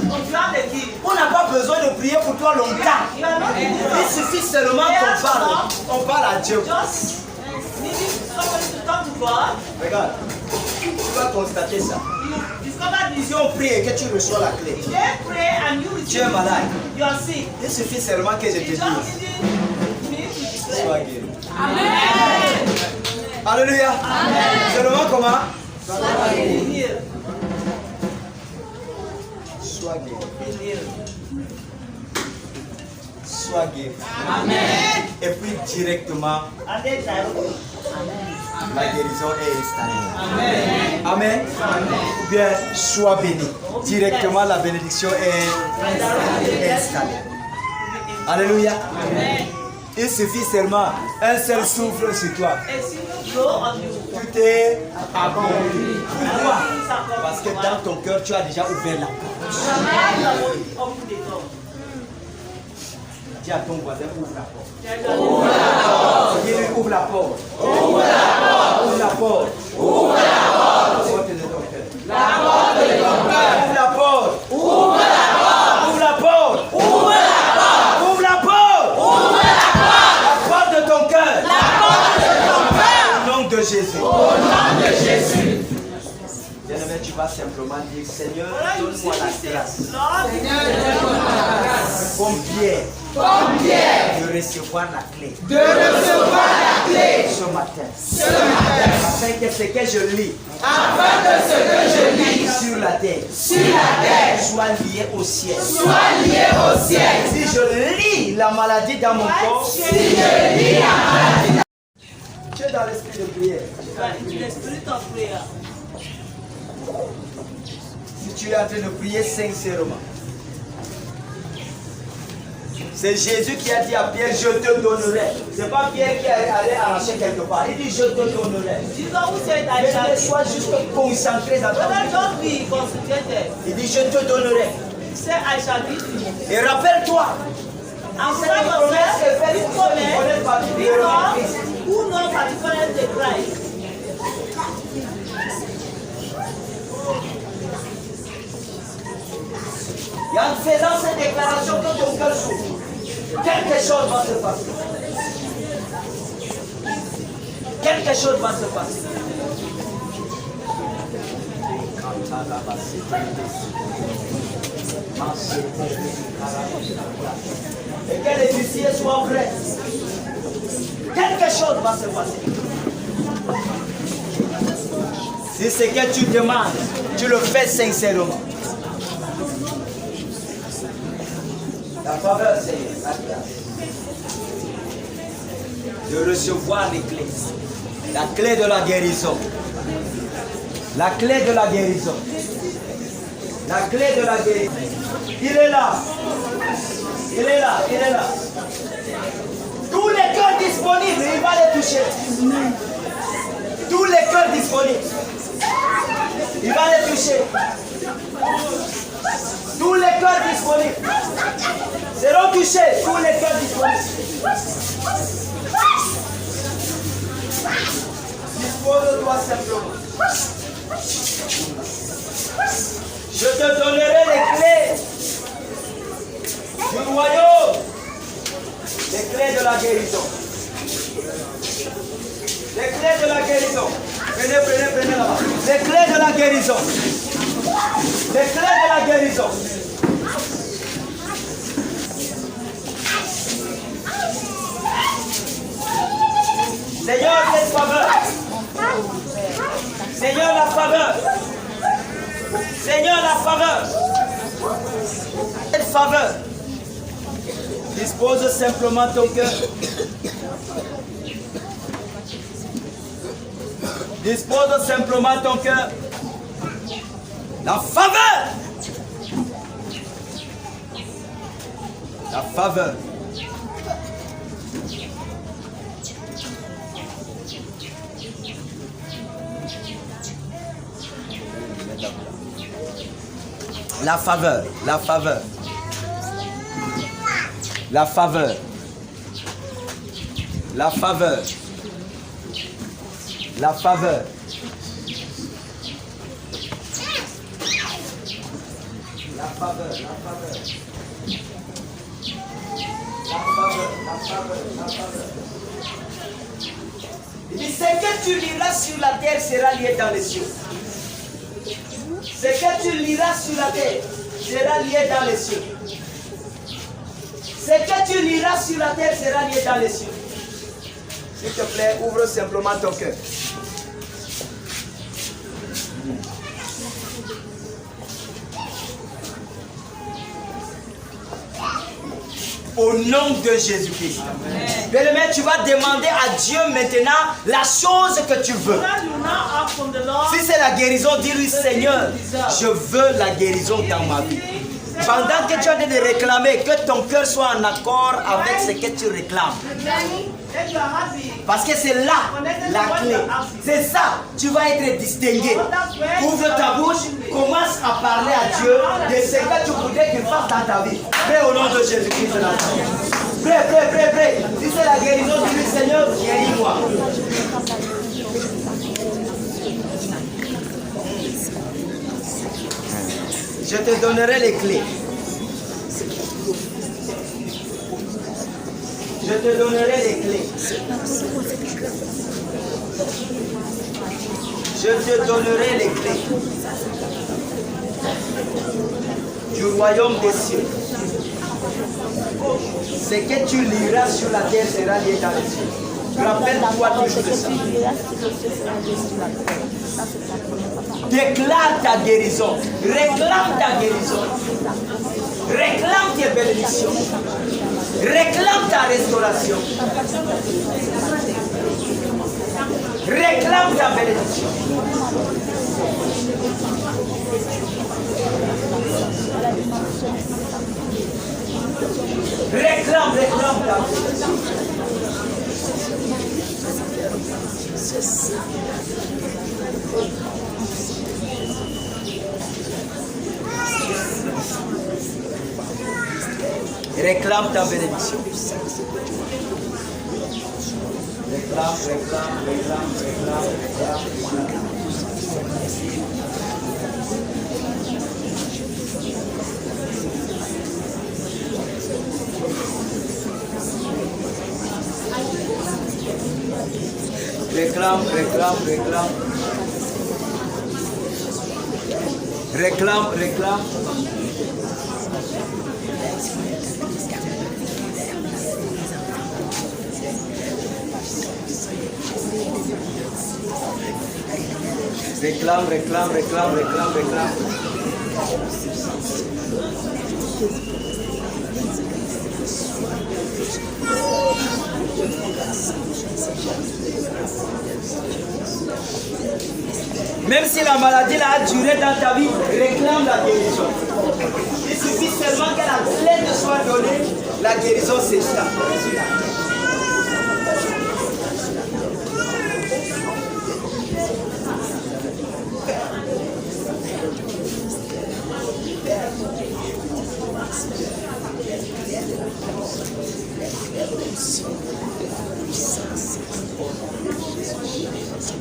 on n'a pas besoin de prier pour toi longtemps. Il suffit seulement qu'on parle. On parle à Dieu. Regarde, tu vas constater ça. Si on prie et que tu reçois la clé, tu es malade. Il suffit seulement que je te dise. Sois guéri. Amen. Alléluia. Seulement comment? Sois guéri. Sois guéri. Amen. Et puis directement, la guérison est installée. Amen. Ou bien, sois béni. Directement, la bénédiction est installée. Alléluia. Il suffit seulement un seul souffle sur toi. Tu t'es accompli. Pourquoi? Parce que dans ton cœur, tu as déjà ouvert la porte. Dis à ton voisin, ouvre la porte. Ouvre la porte. Dis-lui, ouvre la porte. Ouvre la porte. Ouvre la porte. Ouvre la porte. La porte de ton cœur. La porte de ton cœur. Ouvre la porte. Ouvre la porte. Ouvre la porte. Ouvre la porte. Ouvre la porte. Ouvre la porte. La porte de ton cœur. La porte de ton cœur. Au nom de Jésus. Au nom de Jésus. Bien-aimé, tu vas simplement dire, Seigneur, donne-moi la grâce. Comme Pierre. De recevoir la clé. Ce matin. Afin que ce que je lis. Sur la terre. Soit lié au ciel. Si je lis la maladie dans mon corps. Tu es dans l'esprit de prière. Si tu es en train de prier sincèrement. C'est Jésus qui a dit à Pierre, je te donnerai. Ce n'est pas Pierre qui est allé arracher quelque part. Il dit, je te donnerai. Mais sois juste concentré dans ta vie. Il dit, je te donnerai. Et rappelle-toi, cette promesse est faite pour ceux qui connaissent particulièrement Christ. Et en faisant cette déclaration, quand ton cœur s'ouvre, quelque chose va se passer. Quelque chose va se passer. Et que les huissiers soient prêts. Quelque chose va se passer. Si ce que tu demandes, tu le fais sincèrement. La faveur, c'est la grâce de recevoir les clés. La clé de la guérison. La clé de la guérison. La clé de la guérison. Il est là. Il est là. Il est là. Tous les cœurs disponibles, il va les toucher. Tous les cœurs disponibles. Il va les toucher. Tous les cœurs disponibles seront touchés. Tous les cœurs disponibles. Dispose-toi simplement. Je te donnerai les clés du royaume. Les clés de la guérison. Les clés de la guérison. Prenez là-bas. Les clés de la guérison. Les clés de la guérison. Seigneur, cette faveur. Seigneur, la faveur. Seigneur, la faveur. Cette faveur. Dispose simplement ton cœur. Dispose simplement ton cœur. La faveur. La faveur. La faveur, la faveur. La faveur. La faveur. La faveur. La faveur, la faveur. La faveur, la faveur, la faveur. Il dit, ce que tu liras sur la terre sera lié dans les cieux. Ce que tu liras sur la terre sera lié dans les cieux. Ce que tu liras sur la terre sera lié dans les cieux. S'il te plaît, ouvre simplement ton cœur. Au nom de Jésus-Christ. Bien-aimé, tu vas demander à Dieu maintenant la chose que tu veux. Si c'est la guérison, dis-lui, Seigneur, je veux la guérison dans ma vie. Pendant que tu as de réclamer, que ton cœur soit en accord avec ce que tu réclames. Parce que c'est là la clé. C'est ça, tu vas être distingué. Ouvre ta bouche, commence à parler à Dieu de ce que tu voudrais qu'il fasse dans ta vie. Prêt au nom de Jésus-Christ. Prêt. Si c'est la guérison, dis-lui, Seigneur, guéris-moi. Je te donnerai les clés. Je te donnerai les clés. Je te donnerai les clés du royaume des cieux. Ce que tu liras sur la terre sera lié dans les cieux. Rappelle-toi toujours de ça. Déclare ta guérison. Réclame ta guérison. Réclame tes bénédictions. Réclame ta restauration. Réclame ta bénédiction. Réclame ta bénédiction. Réclame ta bénédiction. Réclame. Réclame. Réclame. Même si la maladie a duré dans ta vie, réclame la guérison. Il suffit seulement que la clé te soit donnée, la guérison c'est ça.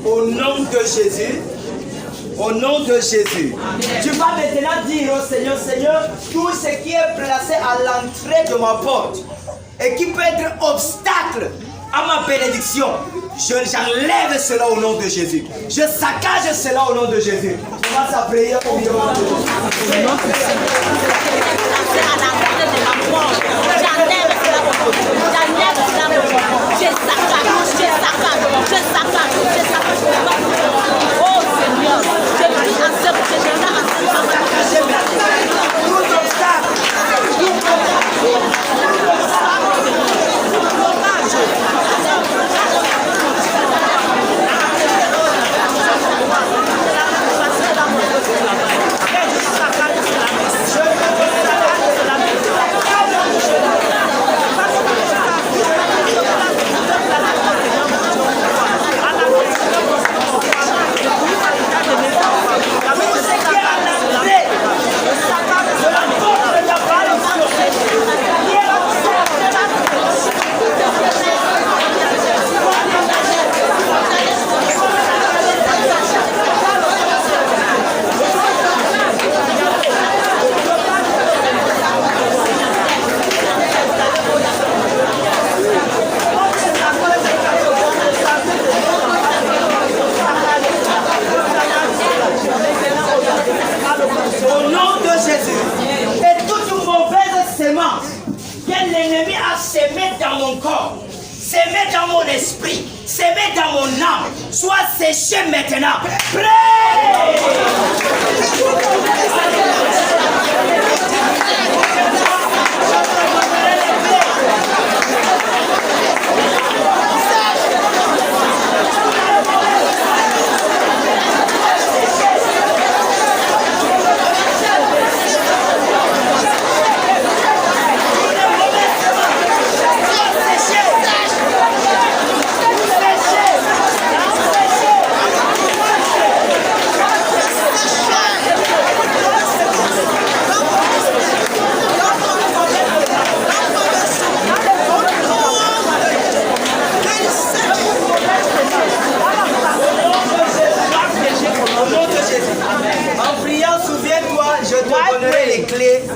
Au nom de Jésus, au nom de Jésus, tu vas maintenant dire au Seigneur, Seigneur, tout ce qui est placé à l'entrée de ma porte et qui peut être obstacle à ma bénédiction, j'enlève cela au nom de Jésus. Je saccage cela au nom de Jésus. Commence à prier au milieu de Dieu. Oh Seigneur, je prie à ce que je n'ai Tout obstacle. Sois séché maintenant.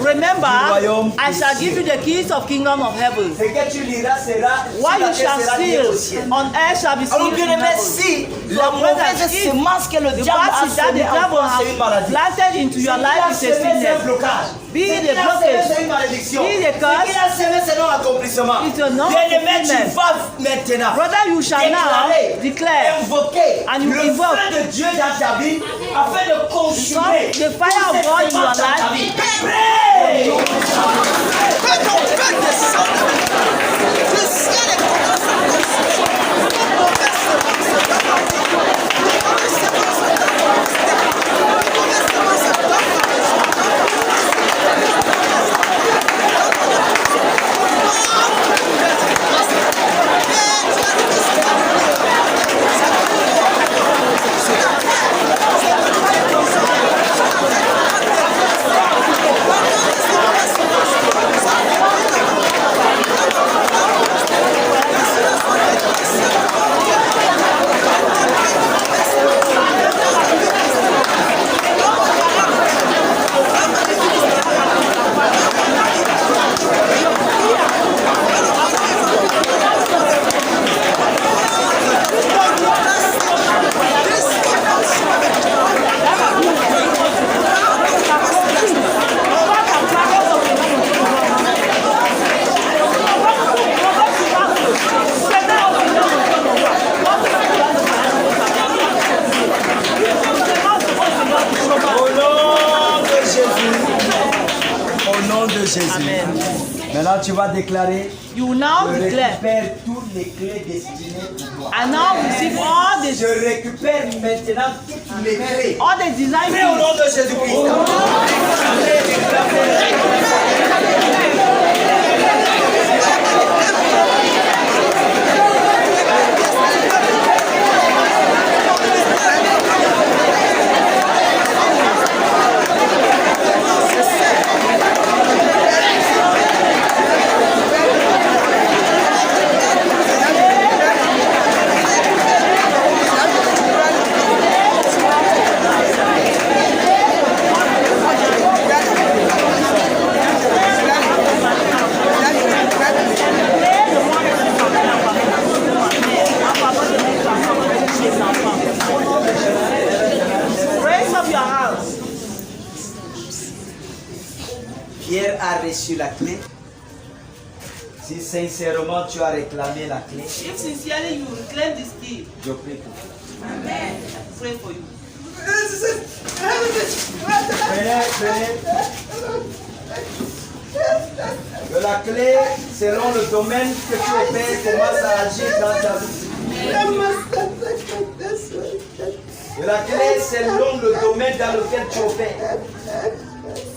Remember, I shall give you the keys of kingdom of heaven. What you shall seal on earth shall be sealed in heaven. Si la mauvaise sémence que le diable a semée en toi, c'est une maladie. Planted into your life is a sickness. Be the blockage, be the curse, it's a non-fulfillment. Brother, you shall now declare and you invoke the fire of God in your life. Maintenant, tu vas déclarer. You now je declare. récupère toutes les clés destinées pour moi. I now receive all the Je récupère maintenant toutes les clés. all the design Prie au nom de Jésus-Christ. Pierre a reçu la clé. Si sincèrement tu as réclamé la clé, If sincerely you reclaim this key, je prie pour toi. Amen. Pray for you. Venez. Que la clé, selon le domaine que tu opères, commence à agir dans ta vie. Que la clé, selon le domaine dans lequel tu opères,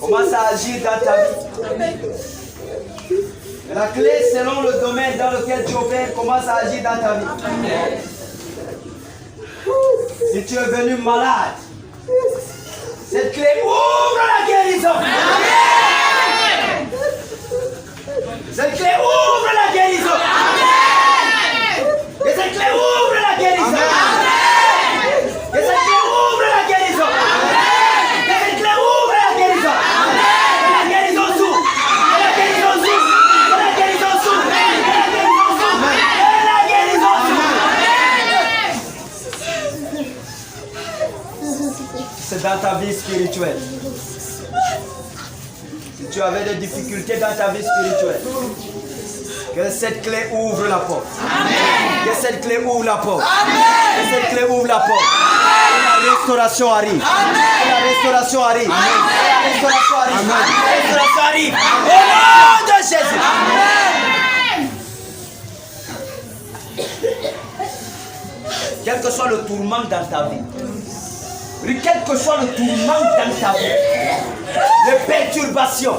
commence à agir dans ta vie. Que la clé, selon le domaine dans lequel tu opères, commence à agir dans ta vie. Si tu es venu malade, cette clé ouvre la guérison. Cette clé ouvre la guérison. Et cette clé ouvre la guérison. Et cette clé ouvre la guérison. Et cette clé ouvre la guérison. Et la guérison s'ouvre. Et la guérison s'ouvre. Et la guérison s'ouvre. Et la guérison s'ouvre. Et la guérison s'ouvre. C'est dans ta vie spirituelle. Si tu avais des difficultés dans ta vie spirituelle, que cette clé ouvre la porte. Que cette clé ouvre la porte. Que cette clé ouvre la porte. Que la restauration arrive. Que la restauration arrive. Que la restauration arrive. Que la restauration arrive. Au nom de Jésus. Quel que soit le tourment dans ta vie, quel que soit le tourment dans ta vie, les perturbations,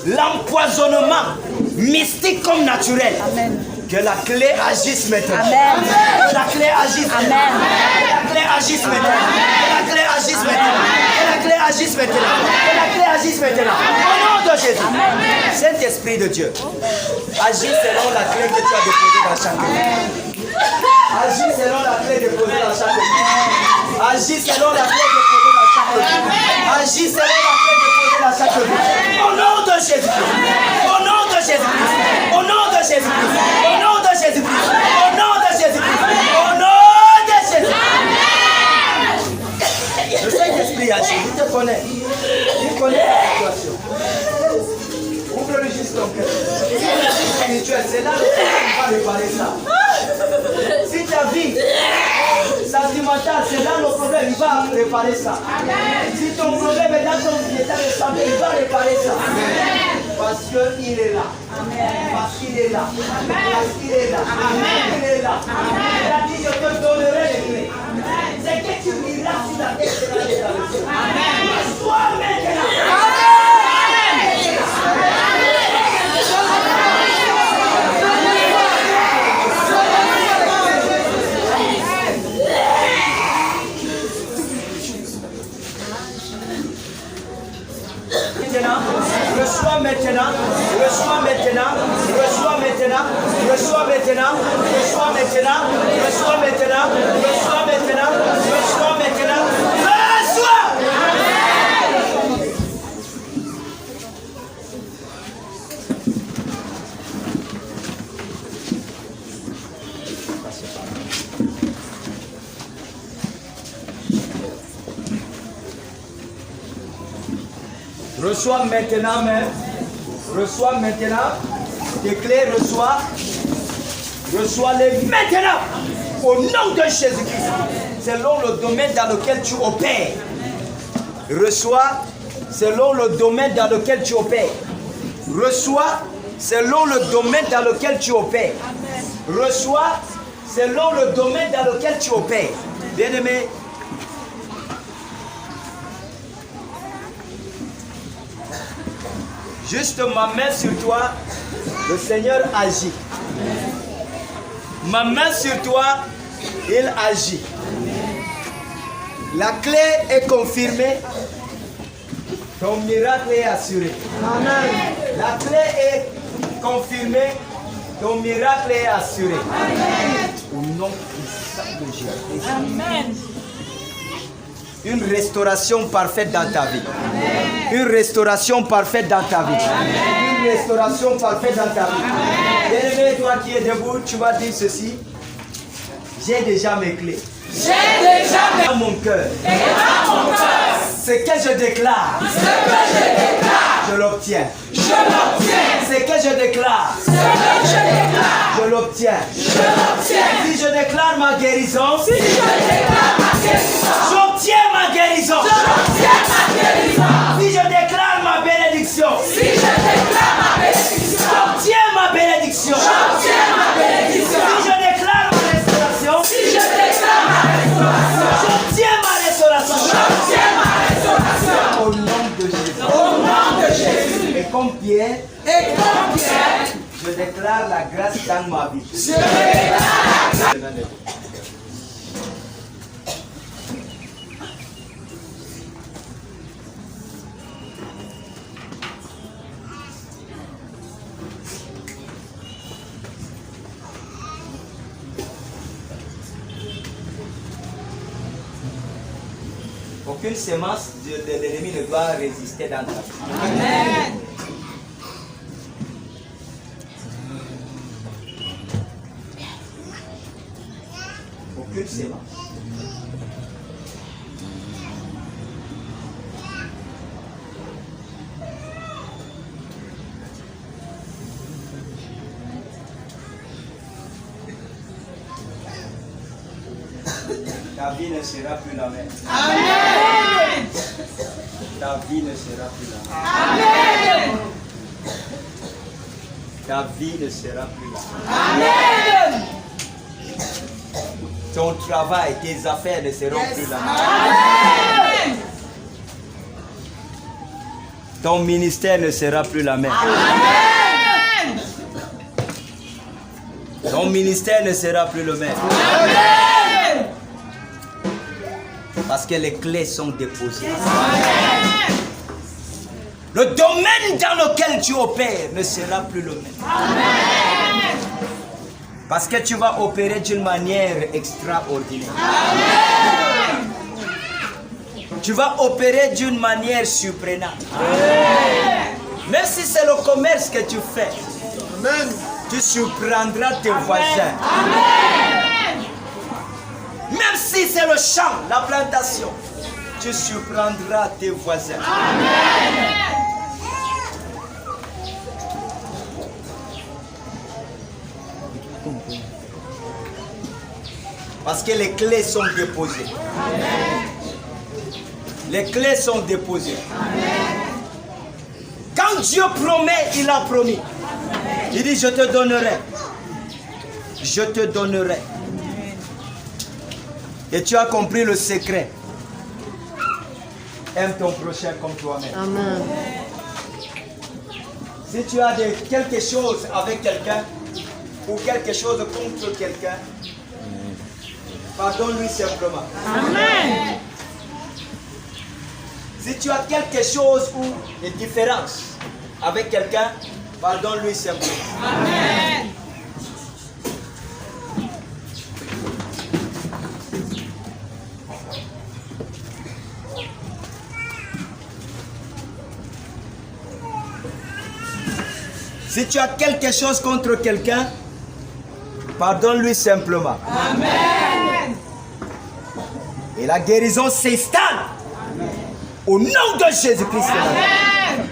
l'empoisonnement, mystique comme naturel, que la clé agisse maintenant. Que la clé agisse maintenant. Que la clé agisse maintenant. Que la clé agisse maintenant. Que la clé agisse maintenant. Que la clé agisse maintenant. Au nom de Jésus. Saint-Esprit de Dieu, agis selon la clé que tu as déposée dans chaque vie. Agis selon la clé déposée dans chaque vie. Agis selon la clé déposée dans chaque vie. Agis selon la clé déposée dans chaque vie. Au nom de Jésus-Christ. Au nom de Jésus-Christ. Au nom de Jésus-Christ. Au nom de Jésus-Christ. Au nom de Jésus-Christ. Au nom de Jésus-Christ. Le Saint-Esprit agit. Il te connaît. Il connaît la situation. Ouvre-le juste ton cœur. C'est là que tu vas réparer ça. Si ta vie sentimentale, c'est là le problème, il va réparer ça. Si ton problème est dans ton état de santé, il va réparer ça. Parce qu'il est là. Parce qu'il est là. Parce qu'il est là. Il est là. Il a dit, je te donnerai les clés. C'est que tu iras sur la tête de la résurrection. Sois maintenant. Reçois maintenant, reçois maintenant, reçois maintenant, reçois maintenant, reçois maintenant, reçois maintenant, reçois maintenant, reçois maintenant, reçois! Reçois maintenant même. Reçois maintenant. Tes clés, reçois. Reçois-les maintenant. Au nom de Jésus-Christ. Selon le domaine dans lequel tu opères. Reçois selon le domaine dans lequel tu opères. Reçois selon le domaine dans lequel tu opères. Reçois selon le domaine dans lequel tu opères. Bien-aimé. Juste ma main sur toi, le Seigneur agit. Ma main sur toi, il agit. La clé est confirmée. Ton miracle est assuré. Amen. La clé est confirmée. Ton miracle est assuré. Amen. Au nom puissant de Jésus. Amen. Une restauration parfaite dans ta vie. Amen. Une restauration parfaite dans ta vie. Amen. Une restauration parfaite dans ta vie. Bien-aimé, toi qui es debout, tu vas dire ceci. J'ai déjà mes clés. J'ai déjà dans mon cœur. Ce que je déclare. Je l'obtiens. Je l'obtiens. Ce que je déclare. Ce que je déclare. Je l'obtiens. Je l'obtiens. Si je déclare ma guérison. Si je déclare ma guérison. J'obtiens ma guérison. J'obtiens ma guérison. Si je déclare ma bénédiction. Si je déclare ma bénédiction. J'obtiens ma bénédiction. J'obtiens ma bénédiction. Si je déclare ma restauration. Si je déclare ma restauration. J'obtiens ma restauration. J'obtiens ma restauration. Au nom de Jésus. Au nom de Jésus. Et comme Pierre. Et comme Pierre. Je déclare la grâce dans ma vie. Je déclare la grâce. Aucune sémence de l'ennemi ne doit résister dans ta vie. Amen. Aucune sémence. Ta vie ne sera plus la même. Amen. Ta vie ne sera plus la même. Amen. Ta vie ne sera plus la même. Amen. Ton travail, tes affaires ne seront plus la même. Amen. Ton ministère ne sera plus la même. Amen. Ton ministère ne sera plus le même. Amen. Parce que les clés sont déposées. Amen. Le domaine dans lequel tu opères ne sera plus le même. Amen. Parce que tu vas opérer d'une manière extraordinaire. Amen. Tu vas opérer d'une manière surprenante. Même si c'est le commerce que tu fais, tu surprendras tes voisins. Même si c'est le champ, la plantation, tu surprendras tes voisins. Parce que les clés sont déposées. Les clés sont déposées. Quand Dieu promet, il a promis. Il dit, je te donnerai. Je te donnerai. Et tu as compris le secret. Aime ton prochain comme toi-même. Amen. Si tu as quelque chose avec quelqu'un, ou quelque chose contre quelqu'un, pardonne-lui simplement. Amen. Si tu as quelque chose ou des différences avec quelqu'un, pardonne-lui simplement. Amen. Si tu as quelque chose contre quelqu'un, pardonne-lui simplement. Amen. Et la guérison s'installe. Au nom de Jésus-Christ. Amen.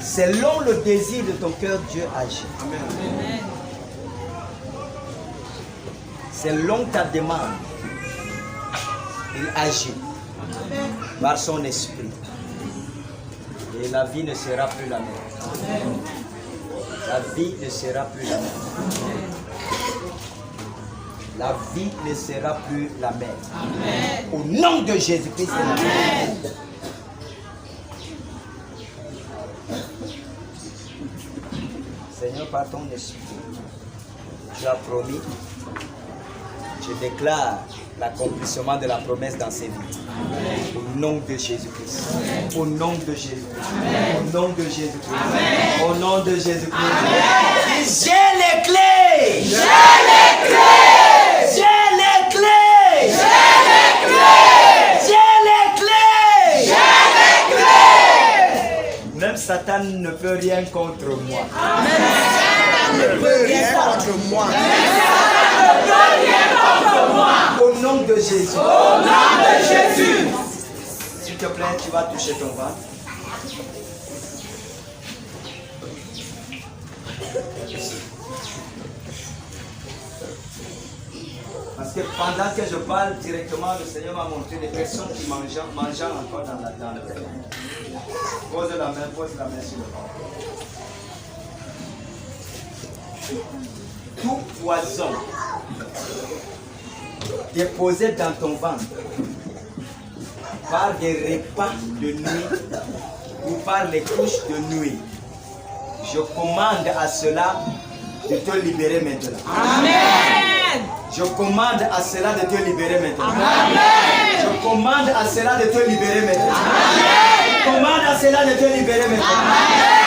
Selon le désir de ton cœur, Dieu agit. Amen. Selon ta demande, il agit par son esprit. Et la vie ne sera plus la même. La vie ne sera plus la même. La vie ne sera plus la même. Au nom de Jésus-Christ. Amen. Seigneur, par ton esprit, tu as promis. Je déclare l'accomplissement de la promesse dans ces vies. Au nom de Jésus-Christ. Au nom de Jésus-Christ. Au nom de Jésus-Christ. Au nom de Jésus-Christ. J'ai les clés. J'ai les clés. J'ai les clés. J'ai les clés. J'ai les clés. J'ai les clés. Même Satan ne peut rien contre moi. Ne peut rien contre moi. Au nom de Jésus. Au nom de Jésus. S'il te plaît, tu vas toucher ton ventre. Parce que pendant que je parle directement, le Seigneur m'a montré des personnes qui mangeant encore dans le terre. Pose la main sur le ventre. Tout poison déposé dans ton ventre par des repas de nuit ou par les couches de nuit, je commande à cela de te libérer maintenant. Amen. Je commande à cela de te libérer maintenant. Amen. Je commande à cela de te libérer maintenant. Amen. Je commande à cela de te libérer maintenant. Amen.